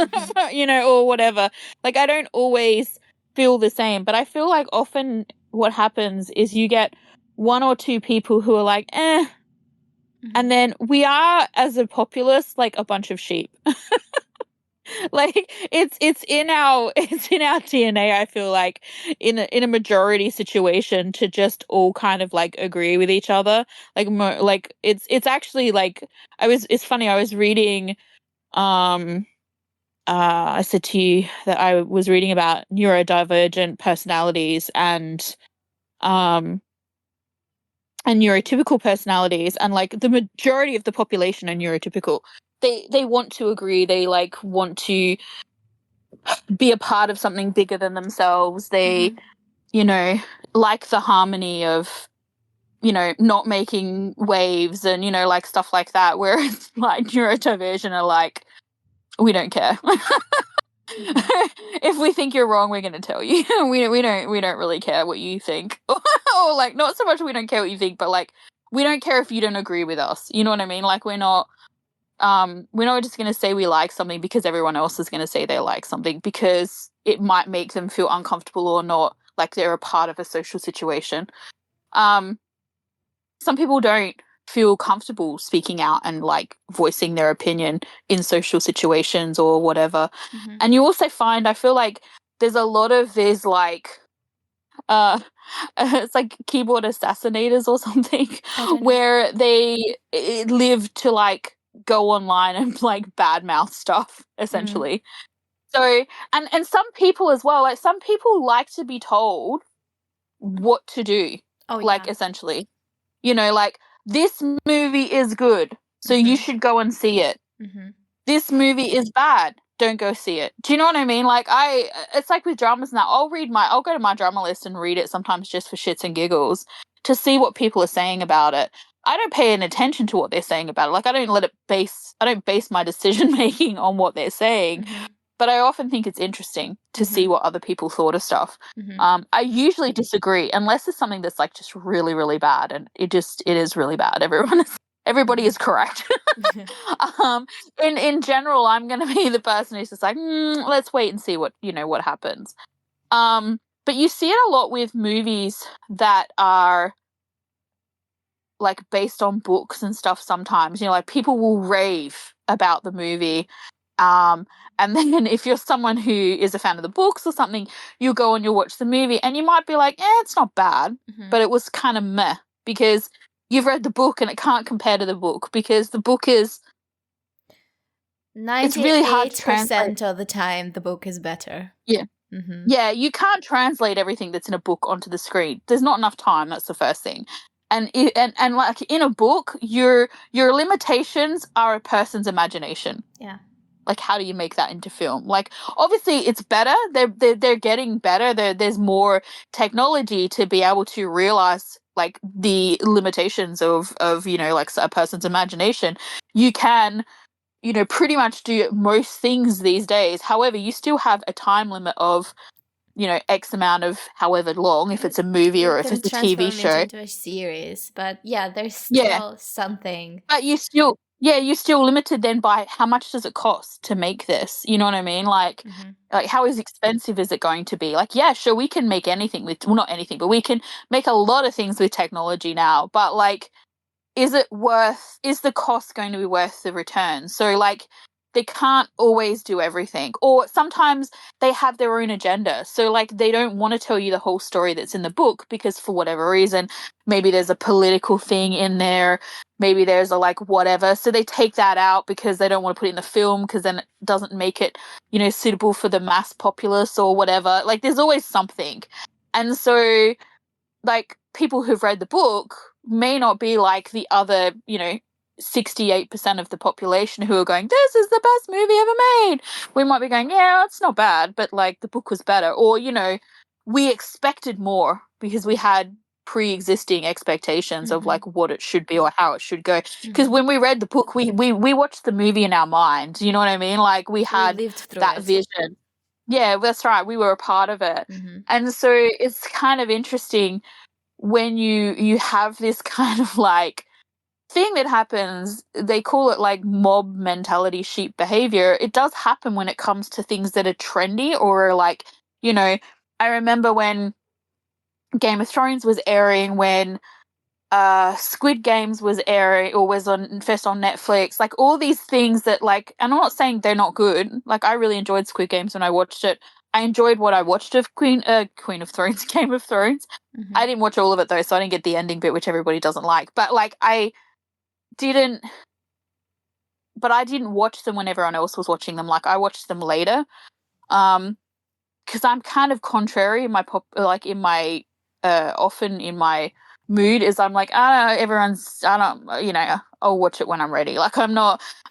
You know, or whatever. Like, I don't always feel the same, but I feel like often what happens is you get one or two people who are like, eh. And then we are, as a populace, like a bunch of sheep. Like it's in our DNA. I feel like in a majority situation to just all kind of like agree with each other. Like it's actually like it's funny. I was reading. I said to you that I was reading about neurodivergent personalities and neurotypical personalities, and like the majority of the population are neurotypical. they want to agree. They like want to be a part of something bigger than themselves. They, you know, like the harmony of, you know, not making waves and, you know, like stuff like that, where it's like neurodivergent are like, we don't care. If we think you're wrong, we're going to tell you. we don't really care what you think. Or like, not so much we don't care what you think, but like, we don't care if you don't agree with us. You know what I mean? Like, we're not just going to say we like something because everyone else is going to say they like something, because it might make them feel uncomfortable or not like they're a part of a social situation. Some people don't feel comfortable speaking out and like voicing their opinion in social situations or whatever. And you also find, I feel like there's a lot of these like it's like keyboard assassinators or something, where they live to like go online and like badmouth stuff essentially. So and some people as well, like some people like to be told what to do. Essentially, you know, like, this movie is good, so you should go and see it. This movie is bad, don't go see it. Do you know what I mean? Like, it's like with dramas now, I'll go to my drama list and read it sometimes just for shits and giggles to see what people are saying about it. I don't pay any attention to what they're saying about it. Like, I don't base my decision making on what they're saying. But I often think it's interesting to see what other people thought of stuff. I usually disagree unless it's something that's like just really, really bad, and it is really bad. Everybody is correct. In general, I'm going to be the person who's just like, let's wait and see what happens. But you see it a lot with movies that are like based on books and stuff. Sometimes, like, people will rave about the movie. And then if you're someone who is a fan of the books or something, you'll go and you'll watch the movie and you might be like, it's not bad, but it was kind of meh, because you've read the book and it can't compare to the book, because the book is 98% it's really hard to translate. of the time the book is better. Yeah. Yeah, you can't translate everything that's in a book onto the screen. There's not enough time, that's the first thing. And like in a book, your limitations are a person's imagination. Yeah. Like, how do you make that into film? Like, obviously it's better. They're getting better. There's more technology to be able to realize like the limitations of like a person's imagination. You can, pretty much do most things these days. However, you still have a time limit of, X amount of however long, if it's a movie or if it's a TV show. Into a series, but there's still something. But you're still limited then by how much does it cost to make this? You know what I mean? Like, like, how expensive is it going to be? Like, yeah, sure, we can make anything with, well, not anything, but we can make a lot of things with technology now. But like, is the cost going to be worth the return? So like, they can't always do everything, or sometimes they have their own agenda. So like, they don't want to tell you the whole story that's in the book because for whatever reason, maybe there's a political thing in there, maybe there's a like whatever. So they take that out because they don't want to put it in the film, because then it doesn't make it, suitable for the mass populace or whatever. Like, there's always something. And so like, people who've read the book may not be like the other, 68% of the population who are going, this is the best movie ever made. We might be going, yeah, it's not bad, but like, the book was better. Or, we expected more because we had pre-existing expectations of like what it should be or how it should go. Because when we read the book, we watched the movie in our mind. You know what I mean? Like, we had that vision. Yeah, that's right. We were a part of it. And so it's kind of interesting when you have this kind of like thing that happens. They call it like mob mentality, sheep behavior. It does happen when it comes to things that are trendy or like, I remember when Game of Thrones was airing, when Squid Games was airing or was on first on Netflix, like all these things that like, and I'm not saying they're not good. Like, I really enjoyed Squid Games when I watched it. I enjoyed what I watched of Queen of Thrones, Game of Thrones. I didn't watch all of it though, so I didn't get the ending bit, which everybody doesn't like. But like, I didn't watch them when everyone else was watching them. Like, I watched them later. Because I'm kind of contrary in my often in my mood is I'm like, I don't, I'll watch it when I'm ready. Like I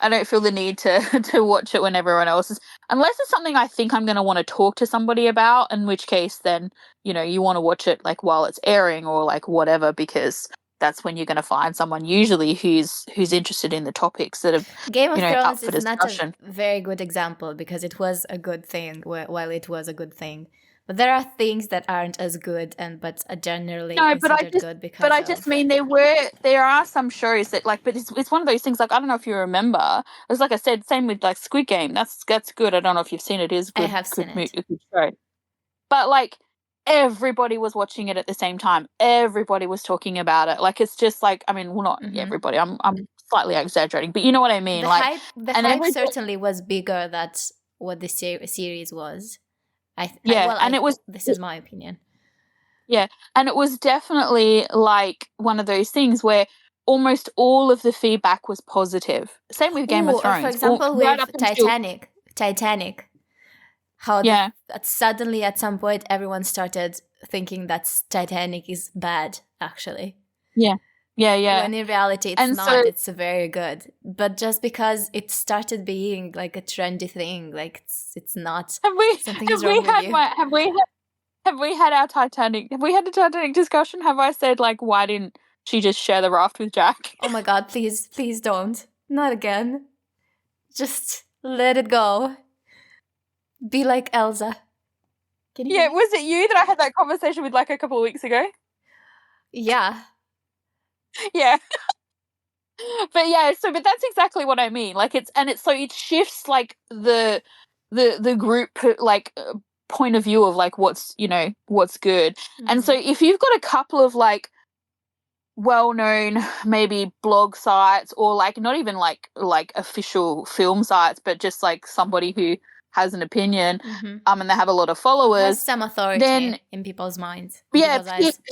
don't feel the need to to watch it when everyone else is, unless it's something I think I'm going to want to talk to somebody about, in which case then, you want to watch it like while it's airing or like whatever, because that's when you're going to find someone usually who's interested in the topics that are, Game of up Thrones for is not a discussion. very good example because it was a good thing while it was a good thing. But there are things that aren't as good but are generally considered good because But I just mean there are some shows that like, but it's one of those things, like, I don't know if you remember. It's like I said, same with like Squid Game. That's good. I don't know if you've seen it. It is good. I have seen it. A good show. But like everybody was watching it at the same time. Everybody was talking about it. Like, it's just like, I mean, well, not everybody. I'm slightly exaggerating, but you know what I mean. The hype certainly was bigger than what the series was. This is my opinion. Yeah, and it was definitely like one of those things where almost all of the feedback was positive. Same with Game of Thrones. For example, with Titanic. How that suddenly at some point everyone started thinking that Titanic is bad, actually. Yeah. When in reality it's not. So, it's very good. But just because it started being like a trendy thing, like it's not. Something's wrong with you. Have we had our Titanic? Have we had a Titanic discussion? Have I said like, why didn't she just share the raft with Jack? Oh my God! Please don't. Not again. Just let it go. Be like Elsa. Was it you that I had that conversation with like a couple of weeks ago? Yeah. Yeah. But that's exactly what I mean. Like so it shifts like the group like point of view of like what's good. And so if you've got a couple of like well-known maybe blog sites, or like not even like official film sites, but just like somebody who has an opinion, and they have a lot of followers, has some authority in people's minds.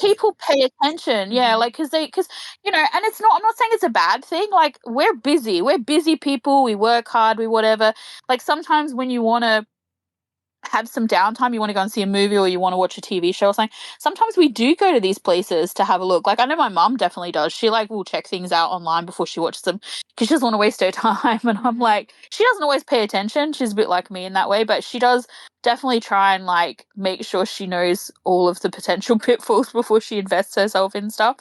People pay attention. Like because and it's not, I'm not saying it's a bad thing. Like, we're busy people, we work hard, we whatever. Like, sometimes when you want to have some downtime, you want to go and see a movie or you want to watch a TV show or something, sometimes we do go to these places to have a look. Like, I know my mum definitely does. She like will check things out online before she watches them because she doesn't want to waste her time. And I'm like, she doesn't always pay attention. She's a bit like me in that way, but she does definitely try and like make sure she knows all of the potential pitfalls before she invests herself in stuff.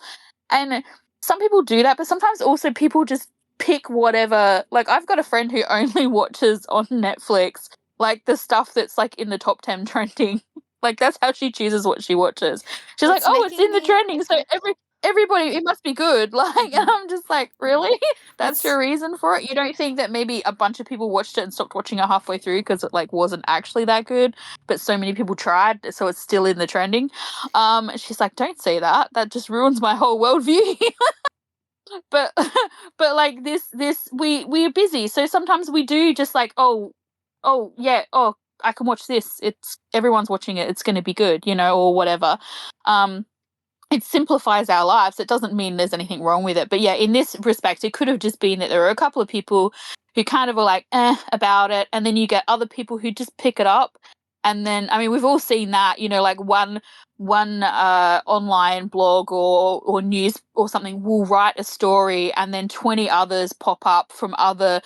And some people do that, but sometimes also people just pick whatever. Like, I've got a friend who only watches on Netflix like the stuff that's like in the top 10 trending. Like, that's how she chooses what she watches. She's like, oh, it's in the trending, so everybody, it must be good. Like, and I'm just like, really? That's your reason for it? You don't think that maybe a bunch of people watched it and stopped watching it halfway through because it like wasn't actually that good, but so many people tried, so it's still in the trending? She's like, don't say that. That just ruins my whole worldview. But like this we're busy, so sometimes we do just like, I can watch this, it's everyone's watching it, it's going to be good, or whatever. It simplifies our lives. It doesn't mean there's anything wrong with it, but in this respect it could have just been that there were a couple of people who kind of were like about it, and then you get other people who just pick it up. And then, I mean, we've all seen that, like one online blog or news or something will write a story, and then 20 others pop up from other,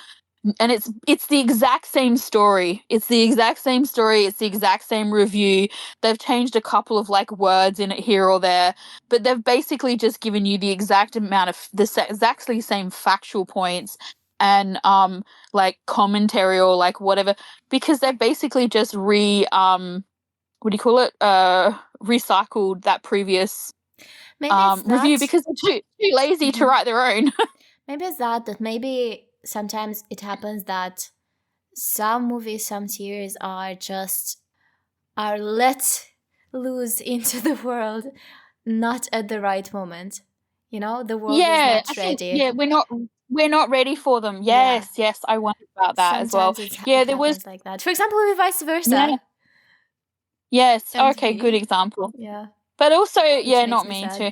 and it's the exact same story. It's the exact same story. It's the exact same review. They've changed a couple of like words in it here or there, but they've basically just given you the exact amount of exactly same factual points and like commentary or like whatever, because they've basically just recycled that previous review because they're too lazy to write their own. Maybe it's that maybe sometimes it happens that some movies, some series are let loose into the world not at the right moment. The world is not ready. We're not ready for them. Yes, I wondered about that sometimes as well. There was like that. For example, with Vice Versa. Yeah. Yes. Okay. Good example. Yeah. But also, not me too.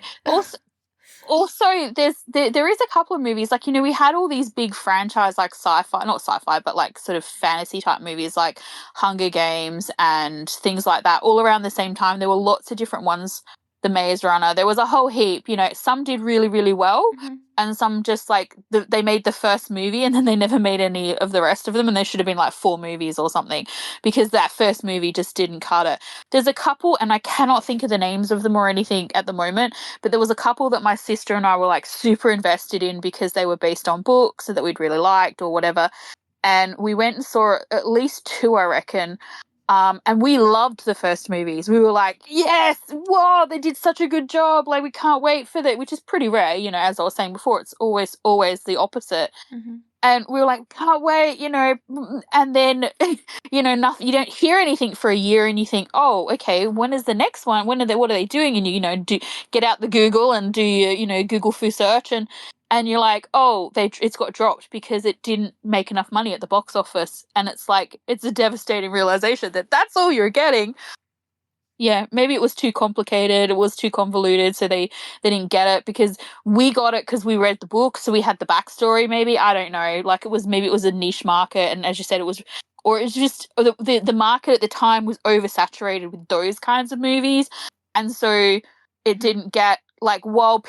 Also, there is a couple of movies, like, we had all these big franchise, like not sci-fi, but like sort of fantasy type movies like Hunger Games and things like that all around the same time. There were lots of different ones the Maze Runner. There was a whole heap, some did really, really well, and some just like they made the first movie and then they never made any of the rest of them, and there should have been like 4 movies or something because that first movie just didn't cut it. There's a couple, and I cannot think of the names of them or anything at the moment, but there was a couple that my sister and I were like super invested in because they were based on books that we'd really liked or whatever, and we went and saw at least 2, I reckon. And we loved the first movies. We were like, yes, whoa, they did such a good job. Like, we can't wait for that, which is pretty rare, as I was saying before, it's always the opposite. And we were like, can't wait, and then, nothing, you don't hear anything for a year and you think, oh, okay, when is the next one? What are they doing? And you, get out the Google and do your, Google foo search and you're like, oh, it's got dropped because it didn't make enough money at the box office. And it's like, it's a devastating realization that that's all you're getting. Yeah, maybe it was too complicated. It was too convoluted, so they didn't get it because we got it because we read the book, so we had the backstory. Maybe, I don't know. Like it was a niche market, and as you said, it was just the market at the time was oversaturated with those kinds of movies, and so it didn't get like while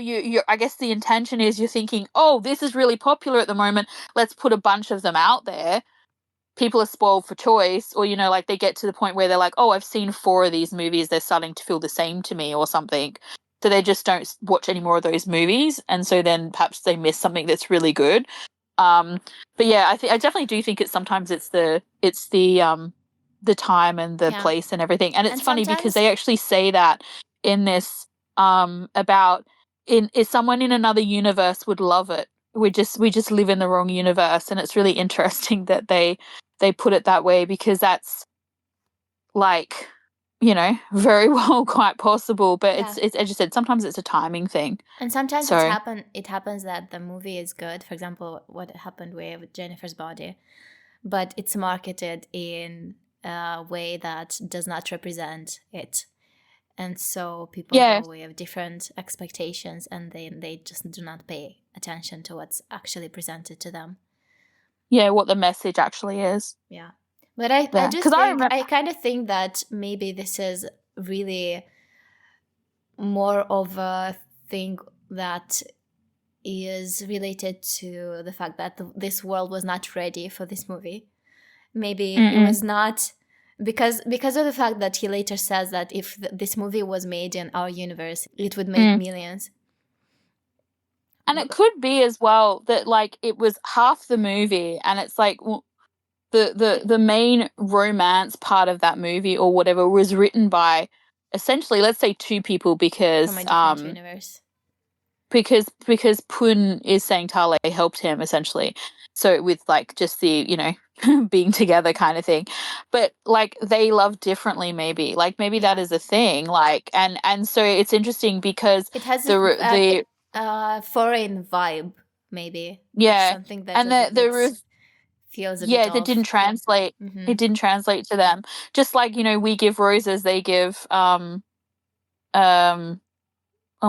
you I guess the intention is you're thinking, oh, this is really popular at the moment. Let's put a bunch of them out there. People are spoiled for choice, or like they get to the point where they're like, oh, I've seen 4 of these movies, they're starting to feel the same to me or something, so they just don't watch any more of those movies, and so then perhaps they miss something that's really good. But yeah, I definitely do think sometimes it's the time and the place and everything, and it's funny because they actually say that in this about if someone in another universe would love it. We just live in the wrong universe, and it's really interesting that they put it that way because that's like, very well quite possible, but it's as you said, sometimes it's a timing thing. And sometimes it happens that the movie is good. For example, what happened with Jennifer's Body, but it's marketed in a way that does not represent it. And so people go with different expectations, and they just do not pay attention to what's actually presented to them. Yeah, what the message actually is. Yeah. But I kind of think that maybe this is really more of a thing that is related to the fact that this world was not ready for this movie. Maybe it was not, because of the fact that he later says that if this movie was made in our universe, it would make millions. And it could be as well that like it was half the movie, and it's like the main romance part of that movie or whatever was written by essentially, let's say, 2 people because from a different universe. Because Pun is saying Tale helped him essentially. So with like just the being together kind of thing, but like they love differently. Maybe that is a thing. Like and so it's interesting because it has the foreign vibe, maybe. Yeah, something that feels a bit off. That didn't translate. It didn't translate to them. Just like we give roses, they give oh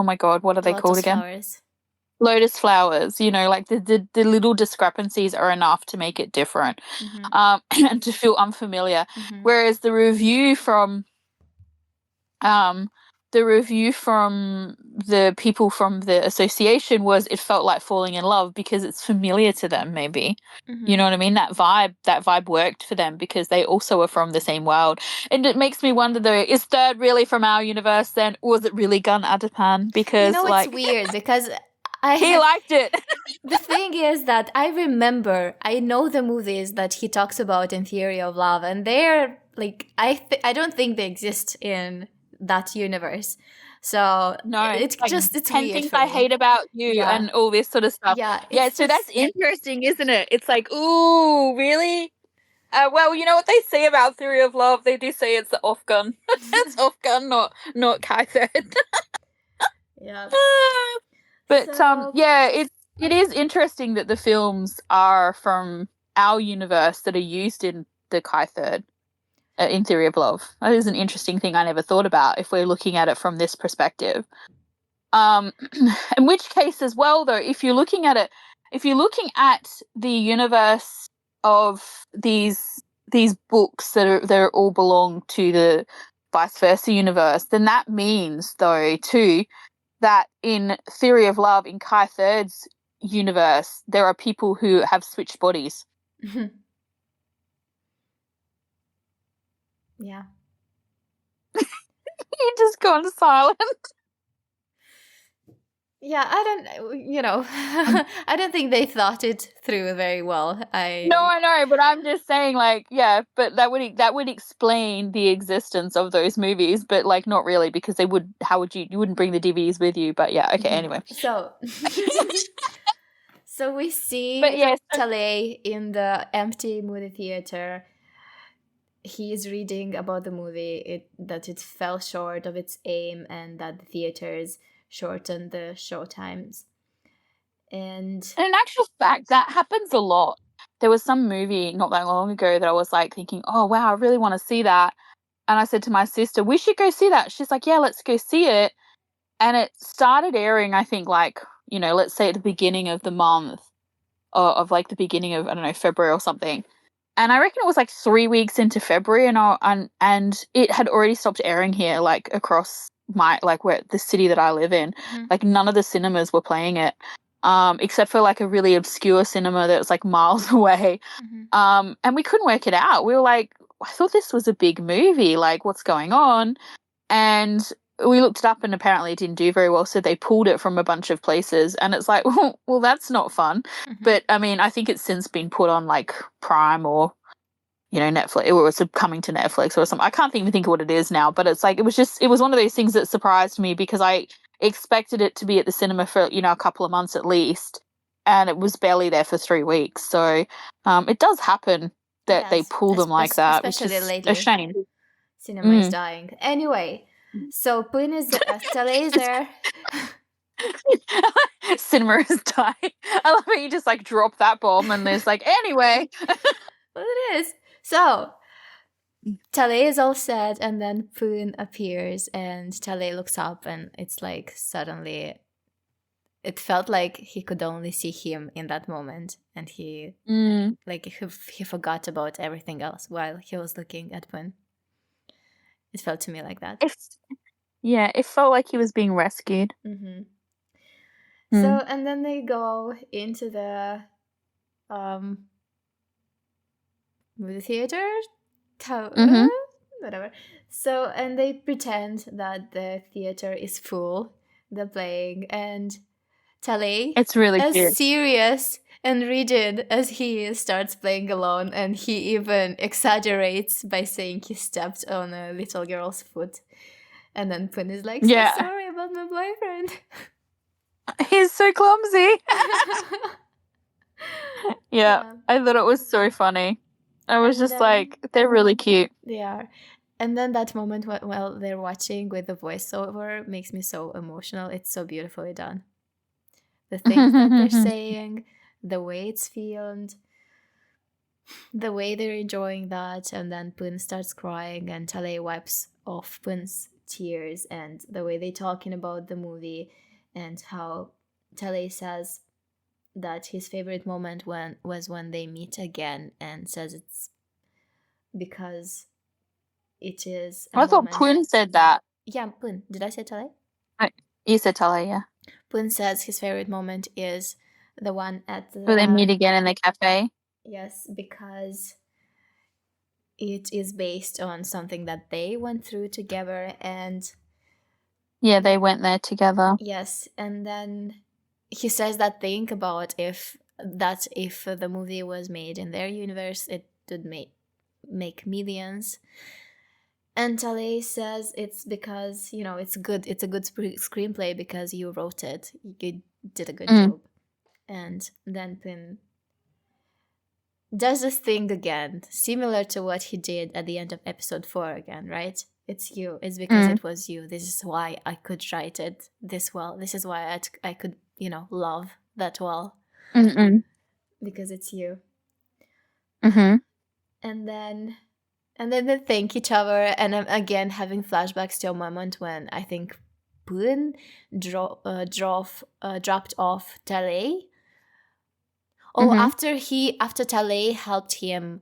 my god, what are they called again? Flowers. Lotus flowers. Like the little discrepancies are enough to make it different, and to feel unfamiliar. Whereas the review from the people from the association was it felt like falling in love because it's familiar to them, maybe. You know what I mean? That vibe worked for them because they also are from the same world. And it makes me wonder though, is Third really from our universe then? Or was it really Gun Adapan? Because it's weird because he liked it. The thing is that I know the movies that he talks about in Theory of Love, and they're like I don't think they exist in that universe. So no, it's like it's 10 weird things I hate about you and all this sort of stuff. Yeah, so that's interesting, isn't it? It's like, ooh, really? Well, you know what they say about Theory of Love? They do say it's the off gun. It's off gun, not Kai Third. Yeah. But it is interesting that the films are from our universe that are used in the Kai Third. In Theory of Love. That is an interesting thing I never thought about if we're looking at it from this perspective. In which case as well, though, if you're looking at the universe of these books that all belong to the vice versa universe, then that means, though, too, that in Theory of Love, in Kai Third's universe, there are people who have switched bodies. Yeah. You just gone silent. Yeah, I don't think they thought it through very well. No, I know, but I'm just saying, like, yeah, but that would explain the existence of those movies, but like not really, because you wouldn't bring the DVDs with you, but yeah, okay, anyway. So we see But yes, Talay in the empty movie theater. He is reading about the movie, that it fell short of its aim and that the theaters shortened the show times. And in actual fact, that happens a lot. There was some movie not that long ago that I was like thinking, oh wow, I really want to see that. And I said to my sister, we should go see that. She's like, yeah, let's go see it. And it started airing, I think, like, let's say at the beginning of the month, or of like the beginning of, I don't know, February or something. And I reckon it was like 3 weeks into February, and it had already stopped airing here, like across where the city that I live in. Like none of the cinemas were playing it, except for like a really obscure cinema that was like miles away. And we couldn't work it out. We were like, I thought this was a big movie. Like, what's going on? And we looked it up, and apparently it didn't do very well, so they pulled it from a bunch of places. And it's like, well, that's not fun. But I mean, I think it's since been put on like Prime or Netflix, or it's coming to Netflix or something. I can't even think of what it is now, but it's like it was one of those things that surprised me, because I expected it to be at the cinema for a couple of months at least, and it was barely there for 3 weeks. So it does happen that they pull them like that, which is lately. a shame. Cinema is dying. Anyway, so Poon is Talay is there. Cinema is dying. I love how you just like drop that bomb and there's like, anyway. Well, it is. So Talay is all set, and then Poon appears, and Talay looks up, and it's like suddenly it felt like he could only see him in that moment, and he he forgot about everything else while he was looking at Poon. It felt to me like that. It felt like he was being rescued. So, and then they go into the movie theater, whatever. So, and they pretend that the theater is full. They're playing, and Talay, it's really as cute, serious and rigid as he is, starts playing alone, and he even exaggerates by saying he stepped on a little girl's foot. And then Poon is like, so sorry about my boyfriend. He's so clumsy. Yeah, I thought it was so funny. I was just like, they're really cute. They are. And then that moment while they're watching with the voiceover makes me so emotional. It's so beautifully done. The things that they're saying, the way it's filmed, the way they're enjoying that. And then Poon starts crying, and Talay wipes off Poon's tears, and the way they're talking about the movie, and how Talay says that his favorite moment was when they meet again, and says it's because it is I thought Poon said that. Yeah, Poon. Did I say Talay? You said Talay, yeah. Poon says his favorite moment is the one at the... where they meet again in the cafe. Yes, because it is based on something that they went through together, and... Yeah, they went there together. Yes, and then he says that think about if the movie was made in their universe, it would make millions. And Talay says it's because, it's good. It's a good screenplay because you wrote it. You did a good job. And then Poon does this thing again, similar to what he did at the end of episode 4 again, right? It's you. It's because it was you. This is why I could write it this well. This is why I could, love that well. Because it's you. And then they thank each other, and I'm again having flashbacks to a moment when I think Poon dropped off Talay. After Talay helped him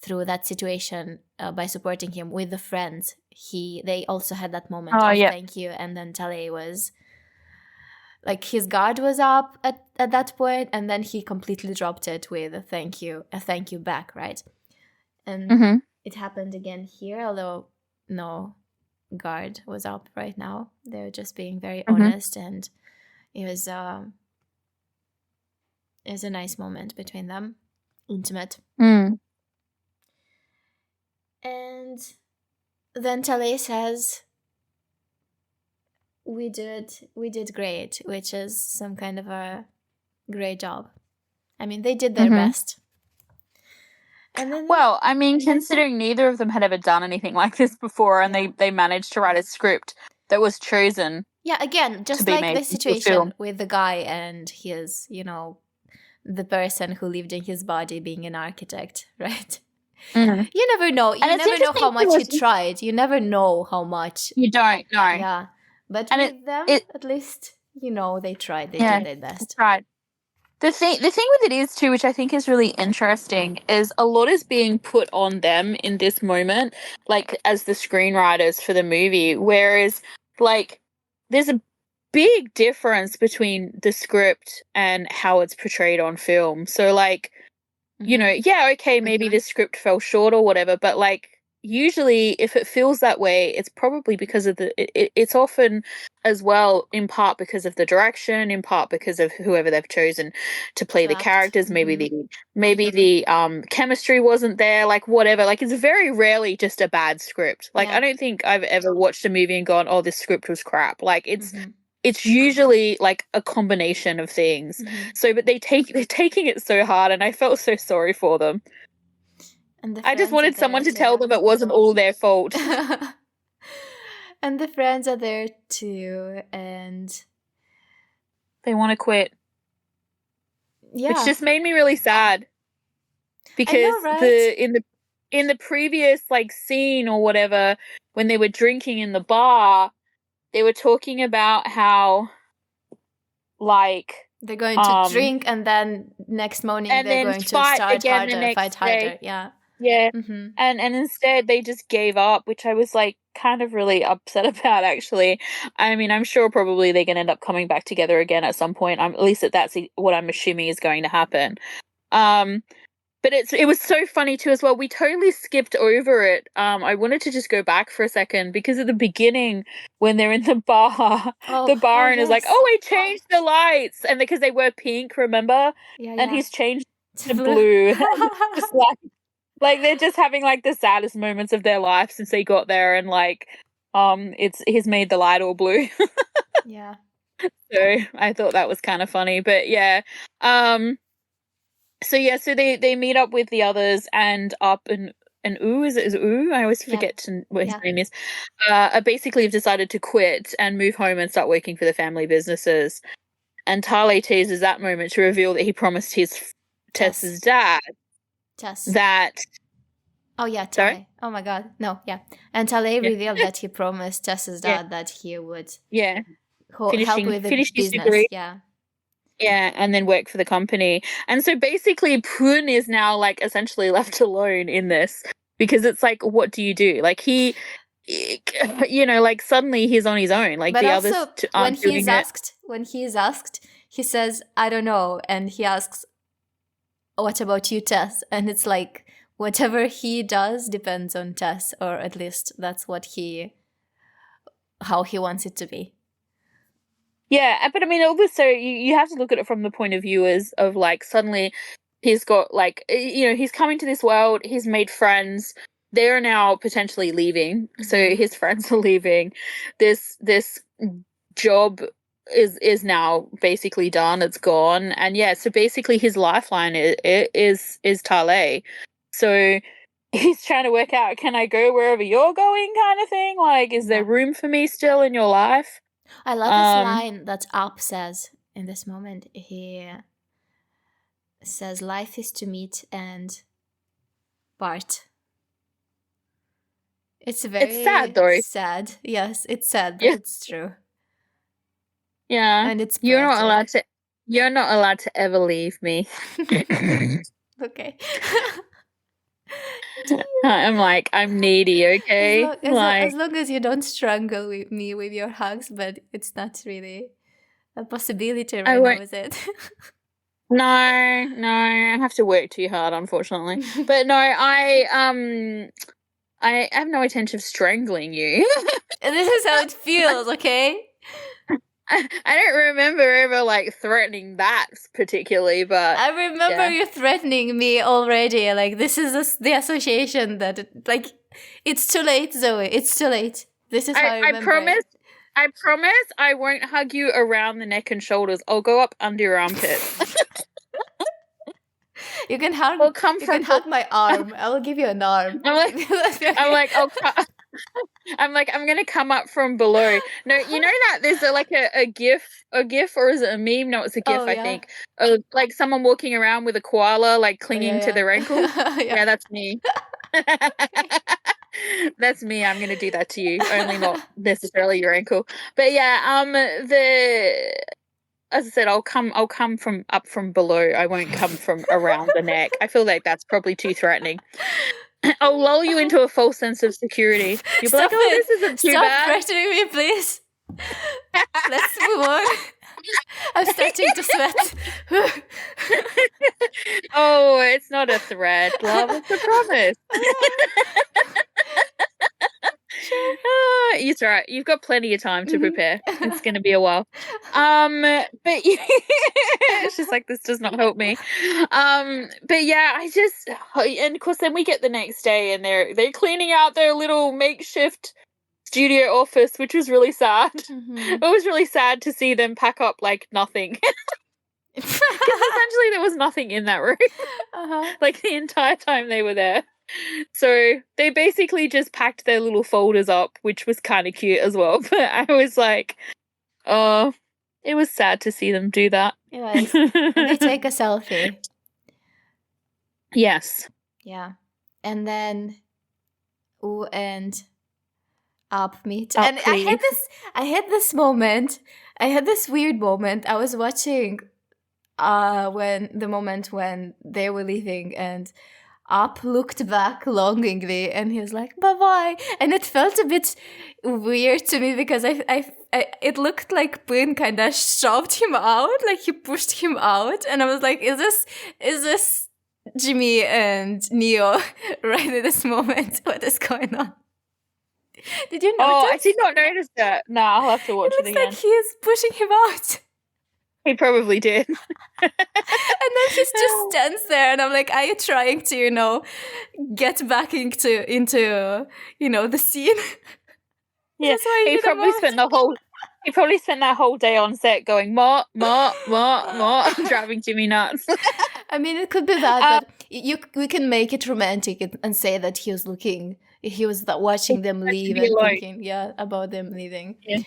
through that situation by supporting him with the friends. They also had that moment of thank you, and then Tale was like, his guard was up at that point, and then he completely dropped it with a thank you back, right? And it happened again here, although no guard was up right now. They were just being very honest, and it was a nice moment between them, intimate. And then Tale says, we did great, which is some kind of a great job. I mean, they did their best. And then well, I mean, considering neither of them had ever done anything like this before, and they managed to write a script that was chosen. Yeah, again, just like the situation with the guy and his, the person who lived in his body being an architect, right? You never know. You never know how much he tried. You never know how much. You don't know. Yeah. But with them, at least, they tried. They did their best. Right. The thing with it is too, which I think is really interesting, is a lot is being put on them in this moment, like as the screenwriters for the movie, whereas like there's a big difference between the script and how it's portrayed on film. So like, maybe the script fell short or whatever, but like usually if it feels that way, it's probably because of it's often as well in part because of the direction, in part because of whoever they've chosen to play the characters. Maybe the chemistry wasn't there, like whatever. Like it's very rarely just a bad script. Like I don't think I've ever watched a movie and gone, oh, this script was crap. Like it's usually like a combination of things. So, but they're taking it so hard, and I felt so sorry for them. And I just wanted someone to tell them it wasn't all their fault. And the friends are there too, and they want to quit. Yeah, which just made me really sad because in the previous like scene or whatever, when they were drinking in the bar, they were talking about how like they're going to drink, and then next morning they're going to start harder, fight harder. Yeah. And instead they just gave up, which I was like kind of really upset about, actually. I mean, I'm sure probably they're going to end up coming back together again at some point. At least that's what I'm assuming is going to happen. But it was so funny too as well. We totally skipped over it. I wanted to just go back for a second because at the beginning when they're in the bar, the bar owner's like, "Oh, I changed the lights," and because they were pink, remember? And he's changed to blue. Just like they're just having like the saddest moments of their life since they got there, and like he's made the light all blue. Yeah. So I thought that was kind of funny, but yeah. So they meet up with the others, and Up and is I always forget what his name is. Basically have decided to quit and move home and start working for the family businesses. And Tale teases that moment to reveal that he promised Tess's dad that. Oh yeah, Tale. Sorry? Oh my god, no, yeah. And Tale revealed that he promised Tess's dad that he would help with the business. Yeah, and then work for the company. And so basically Poon is now like essentially left alone in this, because it's like, what do you do? Like he, like suddenly he's on his own. Like but the also, others when he's asked, he says, "I don't know," and he asks, "What about you, Tess?" And it's like whatever he does depends on Tess, or at least that's how he wants it to be. Yeah, but I mean, also you have to look at it from the point of view of like suddenly he's got like he's coming to this world, he's made friends, they're now potentially leaving, so his friends are leaving. This job is now basically done, it's gone, and so basically his lifeline is Tale. So he's trying to work out, can I go wherever you're going, kind of thing. Like, is there room for me still in your life? I love this line that Up says in this moment. He says, "Life is to meet and part." It's sad, though. Sad. Yes, it's sad, but it's true. Yeah, and it's you're not allowed to ever leave me. Okay. I'm like, I'm needy, okay? As long as you don't strangle with me with your hugs, but it's not really a possibility right now, is it? No, I have to work too hard, unfortunately. But no, I have no intention of strangling you. And this is how it feels, okay? I don't remember ever like threatening that particularly, but I remember you threatening me already. Like, this is the association that it's too late, Zoe. It's too late. This is how I remember. I promise I won't hug you around the neck and shoulders. I'll go up under your armpits. You can hug. My arm. I will give you an arm. I'm gonna come up from below. No, you know that there's a gif, or is it a meme? No, it's a gif. I think of like someone walking around with a koala like clinging to their ankle. Yeah, that's me. That's me. I'm gonna do that to you, only not necessarily your ankle. But yeah, as I said, I'll come from up from below. I won't come from around the neck. I feel like that's probably too threatening. I'll lull you into a false sense of security. You'll be like, oh, this isn't too bad. Stop pressuring me, please. Let's move on. I'm starting to sweat. Oh, it's not a threat, love. It's a promise. It's all right. You've got plenty of time to prepare. It's going to be a while. But she's like, this does not help me. But yeah, and of course then we get the next day and they're cleaning out their little makeshift studio office, which was really sad. It was really sad to see them pack up like nothing. Because essentially there was nothing in that room. Like the entire time they were there. So they basically just packed their little folders up, which was kind of cute as well. But I was like, oh, it was sad to see them do that. It was. And they take a selfie. Yes. Yeah. And then U and Up meet. And please. I had this weird moment. I was watching when they were leaving, and Up looked back longingly and he was like, bye-bye. And it felt a bit weird to me because it looked like Pun kind of shoved him out, like he pushed him out. And I was like, is this Jimmy and Neo right at this moment? What is going on? Did you notice? Oh, I did not notice that. No, I'll have to watch it again. It looks like he's pushing him out. He probably did. And then he just stands there and I'm like, are you trying to, get back into the scene? Yeah, he probably spent that whole day on set going, ma, driving Jimmy nuts. I mean, it could be that, but we can make it romantic and say that he was watching them leave and thinking, about them leaving. Yeah.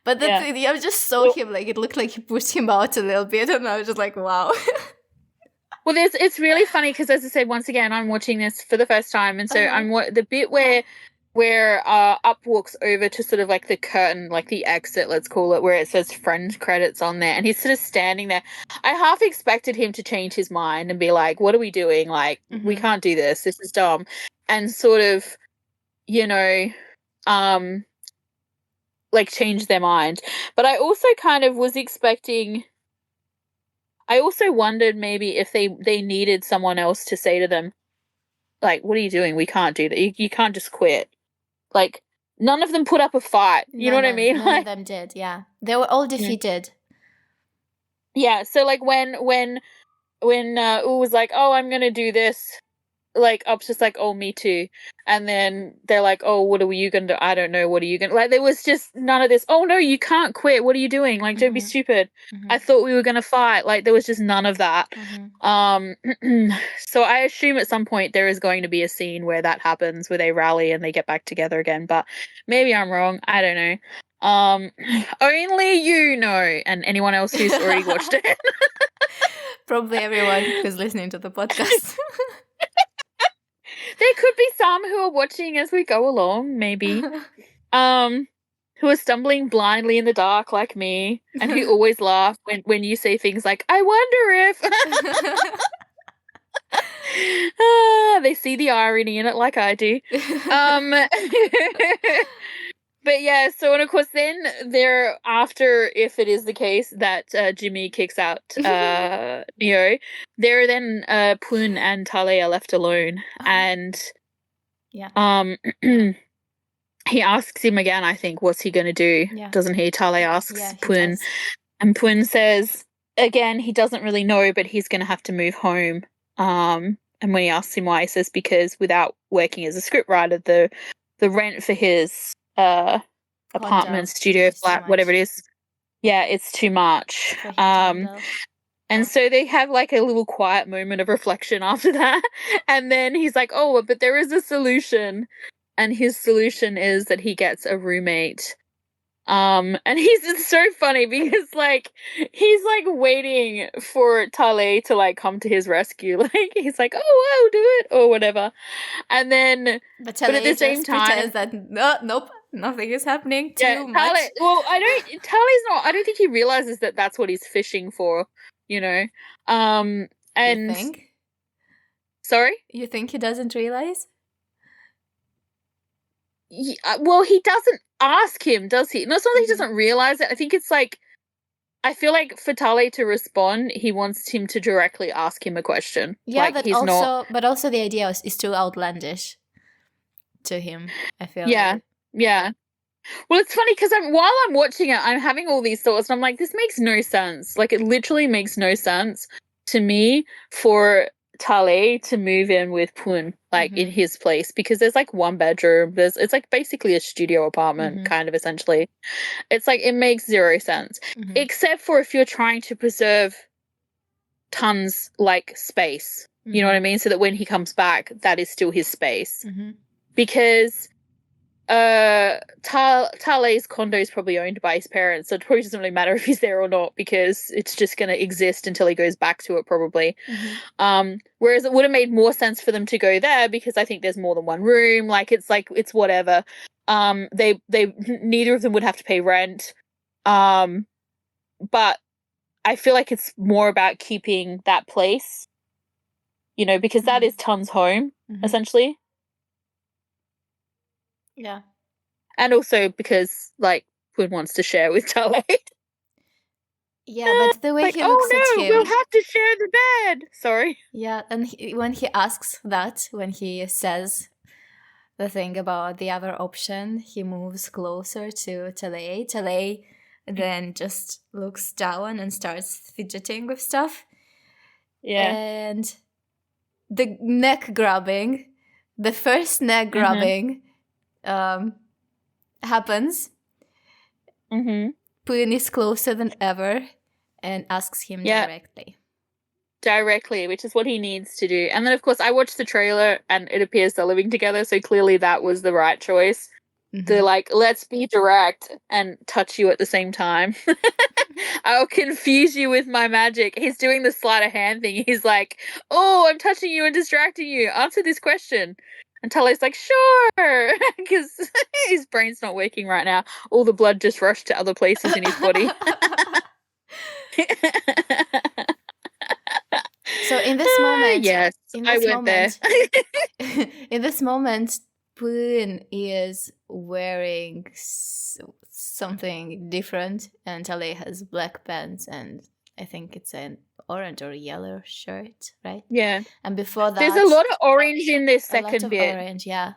But I just saw him, like, it looked like he pushed him out a little bit, and I was just like, wow. Well, it's really funny because, as I said, once again, I'm watching this for the first time, and so the bit where Up walks over to sort of like the curtain, like the exit, let's call it, where it says friend credits on there, and he's sort of standing there. I half expected him to change his mind and be like, what are we doing? Like, we can't do this. This is dumb. And sort of, like change their mind. But I also kind of was expecting, I also wondered maybe if they needed someone else to say to them, like, what are you doing? We can't do that. You can't just quit. Like, none of them put up a fight. You know what I mean? None of them did, yeah. They were all defeated. Yeah, so like when U was like, oh, I'm going to do this, like, Up's just like, oh, me too. And then they're like, oh, what are you going to do? I don't know. What are you going to... Like, there was just none of this, oh, no, you can't quit. What are you doing? Like, don't be stupid. I thought we were going to fight. Like, there was just none of that. So I assume at some point there is going to be a scene where that happens, where they rally and they get back together again. But maybe I'm wrong. I don't know. Only you know, and anyone else who's already watched it. Probably everyone who's listening to the podcast. There could be some who are watching as we go along, maybe. Who are stumbling blindly in the dark like me, and who always laugh when you say things like, I wonder if... They see the irony in it like I do. But yeah, so and of course then they're after, if it is the case that Jimmy kicks out Neo, there then Pun and Tale are left alone, and he asks him again, I think, what's he going to do? Yeah. Doesn't he? Tale asks Yeah, Pun, and Pun says again he doesn't really know, but he's going to have to move home. And when he asks him why, he says because without working as a scriptwriter, the rent for his apartment, studio, flat, whatever it is, yeah, it's too much. And so they have like a little quiet moment of reflection after that, and then he's like, "Oh, but there is a solution," and his solution is that he gets a roommate. And it's so funny because like he's like waiting for Tale to like come to his rescue. Like he's like, "Oh, I'll do it," or whatever. And then, but at the same time, pretends that nope, nothing is happening. Too much. Well, Tale's not. I don't think he realizes that that's what he's fishing for. You know. And you think? Sorry? You think he doesn't realize? Well, he doesn't ask him, does he? No, it's not that he doesn't realize it. I think it's like, I feel like for Tale to respond, he wants him to directly ask him a question. Yeah, like, but also the idea is too outlandish to him, I feel. Yeah, like. Yeah. Well, it's funny because while I'm watching it, I'm having all these thoughts, and I'm like, this makes no sense. Like, it literally makes no sense to me for Tale to move in with Pun, like in his place, because there's like one bedroom. It's like basically a studio apartment, kind of essentially. It's like it makes zero sense, except for if you're trying to preserve Tun's like space. You know what I mean? So that when he comes back, that is still his space, because Tale's condo is probably owned by his parents, so it probably doesn't really matter if he's there or not, because it's just going to exist until he goes back to it, probably. Whereas it would have made more sense for them to go there, because I think there's more than one room. Like it's whatever. They neither of them would have to pay rent. But I feel like it's more about keeping that place, you know, because that is Tun's home, essentially. Yeah. And also because, like, Pun wants to share with Tale. Yeah, but the way like, he looks at him... we'll have to share the bed! Sorry. Yeah, and when he asks that, when he says the thing about the other option, he moves closer to Tale. Tale then just looks down and starts fidgeting with stuff. Yeah. And the neck grabbing, the first neck grabbing... happens. Pun is closer than ever and asks him directly, which is what he needs to do. And then, of course, I watched the trailer and it appears they're living together, so clearly that was the right choice. They're like, let's be direct and touch you at the same time. I'll confuse you with my magic. He's doing the sleight of hand thing. He's like, oh, I'm touching you and distracting you. Answer this question. And Tale's like, sure, because his brain's not working right now. All the blood just rushed to other places in his body. So in this moment, yes, I went there. In this moment, Pun is wearing something different, and Tale has black pants, and I think it's an orange or yellow shirt, right? Yeah. And before that, there's a lot of orange in this second bit. Orange, yeah.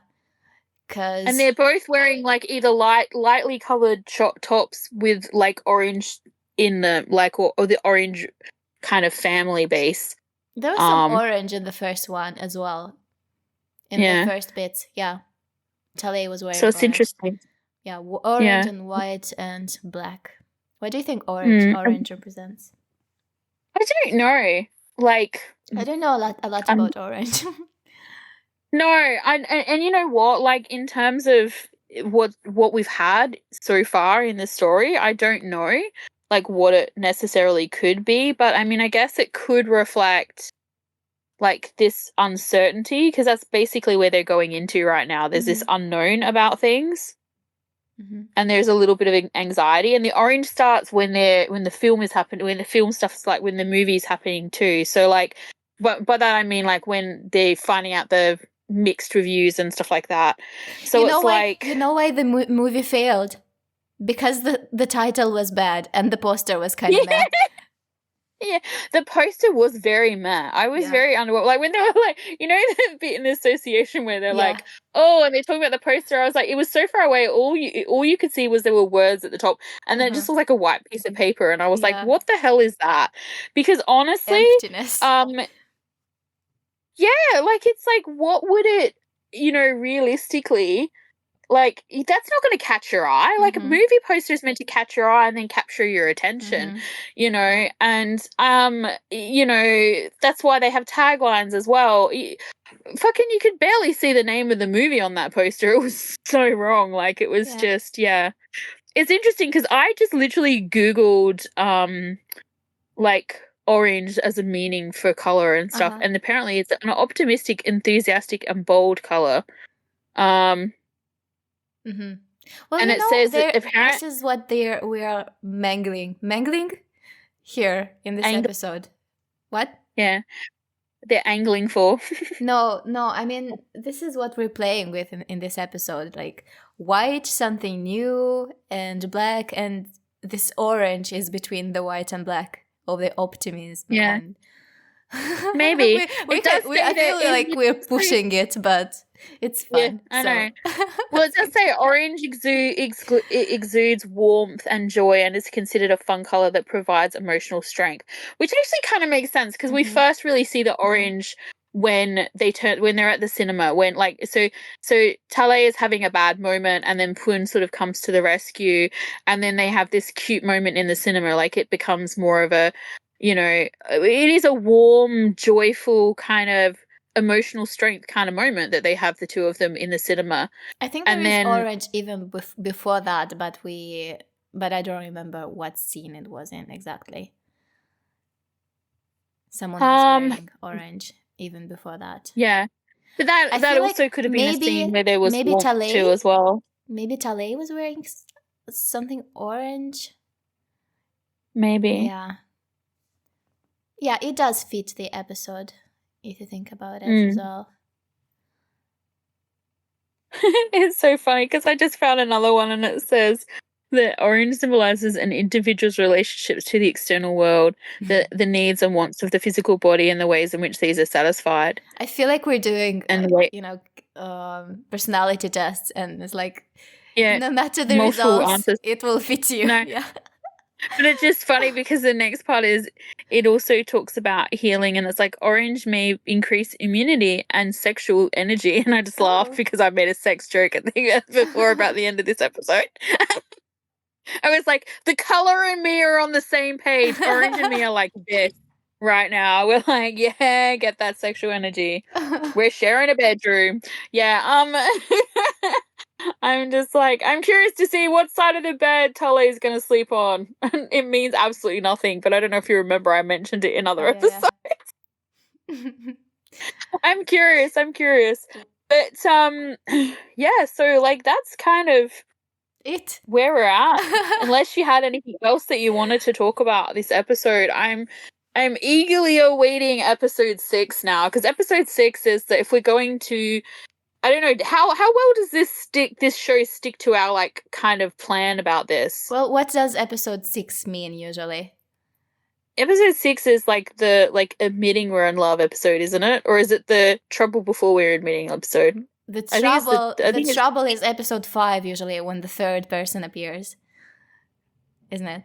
And they're both wearing like either lightly coloured tops with like orange in the like or the orange kind of family base. There was some orange in the first one as well. In the first bit, yeah. Tale was wearing. So it's orange. Interesting. Yeah, orange and white and black. What do you think orange represents? I don't know. Like, I don't know a lot about orange. No, and you know what? Like, in terms of what we've had so far in the story, I don't know like what it necessarily could be, but I mean, I guess it could reflect like this uncertainty, because that's basically where they're going into right now. There's this unknown about things. And there's a little bit of anxiety, and the orange starts when the film is happening, when the film stuff's like when the movie's happening too. So like But by that I mean like when they're finding out the mixed reviews and stuff like that. So You know it's why? like, You know why the movie failed? Because the title was bad and the poster was kind of yeah, meh. yeah, the poster was very meh. I was Yeah. very underwhelmed. Like when they were like, you know, the bit in the association where they're Yeah. like, oh, and they're talking about the poster. I was like, it was so far away. All you could see was there were words at the top, and then it just looked like a white piece of paper. And I was like, Yeah. what the hell is that? Because honestly, Emptiness. yeah, like it's like, what would it, you know, realistically, like that's not going to catch your eye. Like a movie poster is meant to catch your eye and then capture your attention, you know, and you know, that's why they have taglines as well. Fucking, you could barely see the name of the movie on that poster. It was so wrong. Like it was just, yeah. It's interesting because I just literally Googled like orange as a meaning for color and stuff, and apparently it's an optimistic, enthusiastic, and bold color. Well, and you it know, says this is what we are mangling here in this episode. What? Yeah, they're angling for. No, I mean, this is what we're playing with in this episode. Like white, something new, and black, and this orange is between the white and black of the optimism. Yeah. And maybe I feel like we're pushing it, but it's fun. Yeah, I know. Well, it does say orange exudes warmth and joy and is considered a fun color that provides emotional strength, which actually kind of makes sense because we first really see the orange when they're at the cinema, when like so Tale is having a bad moment and then Pun sort of comes to the rescue, and then they have this cute moment in the cinema. Like it becomes more of a, you know, it is a warm, joyful kind of emotional strength kind of moment that they have, the two of them in the cinema. I think there is orange even before that, but I don't remember what scene it was in exactly. Someone was wearing orange even before that. Yeah, but that also like could have been a scene where there was warmth too as well. Maybe Tale was wearing something orange. Maybe. Yeah, it does fit the episode if you think about it as well. It's so funny because I just found another one and it says that orange symbolizes an individual's relationships to the external world, the needs and wants of the physical body and the ways in which these are satisfied. I feel like we're doing, you know, personality tests, and it's like, no matter the results, answers. It will fit you. No. Yeah. But it's just funny because the next part is, it also talks about healing, and it's like orange may increase immunity and sexual energy. And I just laughed because I made a sex joke, I think, before about the end of this episode. I was like, the color and me are on the same page. Orange and me are like this right now. We're like, yeah, get that sexual energy. We're sharing a bedroom. Yeah. I'm just like, I'm curious to see what side of the bed Tale is going to sleep on. It means absolutely nothing, but I don't know if you remember, I mentioned it in other episodes. Yeah. I'm curious. But yeah, so like that's kind of it where we're at. Unless you had anything else that you wanted to talk about this episode, I'm eagerly awaiting episode 6 now, because episode 6 is that if we're going to, I don't know, how well does this show stick to our like kind of plan about this? Well, what does episode 6 mean usually? Episode 6 is like the admitting we're in love episode, isn't it? Or is it the trouble before we're admitting episode? The trouble is episode 5 usually, when the third person appears, isn't it?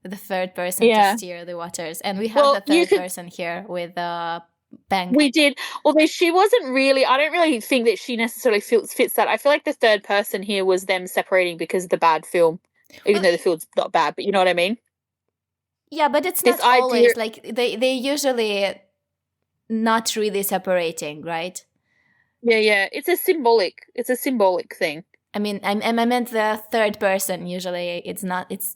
The third person to steer the waters, and we have the third person here with Bang. We did, although she wasn't really. I don't really think that she necessarily fits that. I feel like the third person here was them separating because of the bad film, even though the film's not bad. But you know what I mean? Yeah, but it's not always like they usually not really separating, right? Yeah. It's a symbolic thing. I mean, I meant the third person. Usually,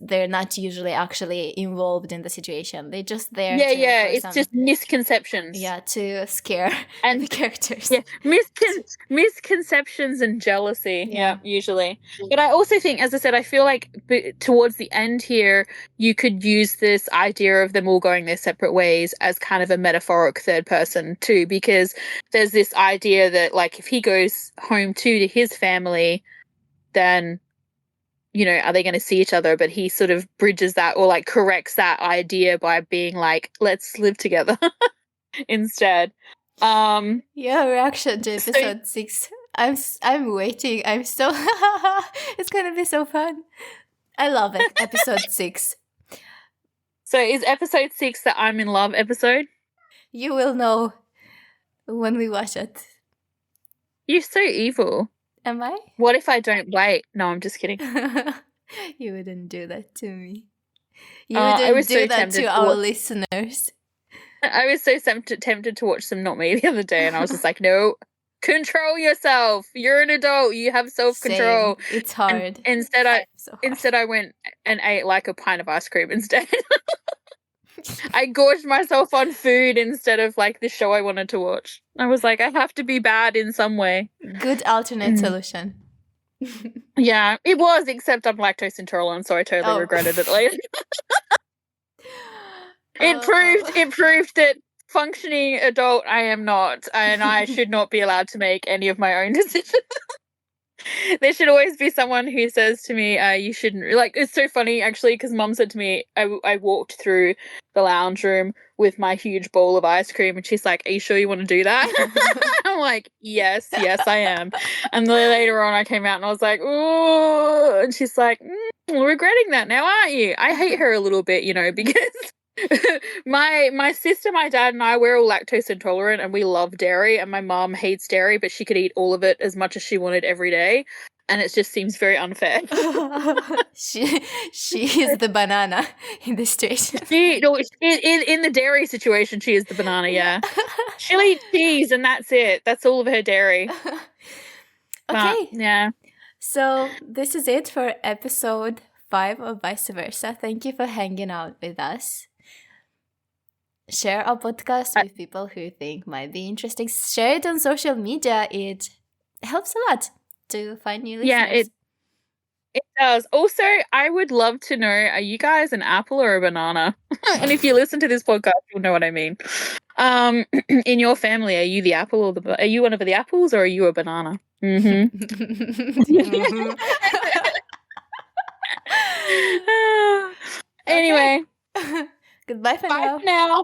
they're not usually actually involved in the situation. They're just there. Yeah. It's just misconceptions. Yeah, to scare and the characters. Yeah, misconceptions and jealousy. Yeah, usually. But I also think, as I said, I feel like towards the end here, you could use this idea of them all going their separate ways as kind of a metaphoric third person too, because there's this idea that, like, if he goes home to his family, then, you know, are they going to see each other? But he sort of bridges that, or like corrects that idea by being like, let's live together instead. Reaction to episode 6. I'm waiting. I'm so it's gonna be so fun. I love it. Episode 6. So is episode 6 the I'm in love episode? You will know when we watch it. You're so evil. Am I? What if I don't wait? No, I'm just kidding. You wouldn't do that to me. You wouldn't do that to our listeners. I was so tempted to watch some Not Me the other day, and I was just like, no, control yourself. You're an adult. You have self-control. Same. It's hard. And instead I went and ate like a pint of ice cream instead. I gorged myself on food instead of like the show I wanted to watch. I was like, I have to be bad in some way. Good alternate solution. Yeah, it was, except I'm lactose intolerant, so I totally regretted it later. It proved that functioning adult I am not, and I should not be allowed to make any of my own decisions. There should always be someone who says to me, you shouldn't. Like, it's so funny, actually, because Mum said to me, I walked through the lounge room with my huge bowl of ice cream, and she's like, are you sure you want to do that? I'm like, yes, I am. And then later on, I came out and I was like, oh, and she's like, regretting that now, aren't you? I hate her a little bit, you know, because my sister, my dad, and I, we're all lactose intolerant, and we love dairy, and my mom hates dairy, but she could eat all of it as much as she wanted every day, and it just seems very unfair. She is the banana in this situation. In the dairy situation, she is the banana. Yeah, she'll eat cheese, and that's it. That's all of her dairy. Okay. Yeah. So this is it for episode 5 of Vice Versa. Thank you for hanging out with us. Share our podcast with people who you think might be interesting. Share it on social media. It helps a lot to find new listeners. Yeah, it does. Also, I would love to know, are you guys an apple or a banana? And if you listen to this podcast, you'll know what I mean. In your family, are you the apple or are you one of the apples or are you a banana? Anyway. Goodbye for Bye now. for now.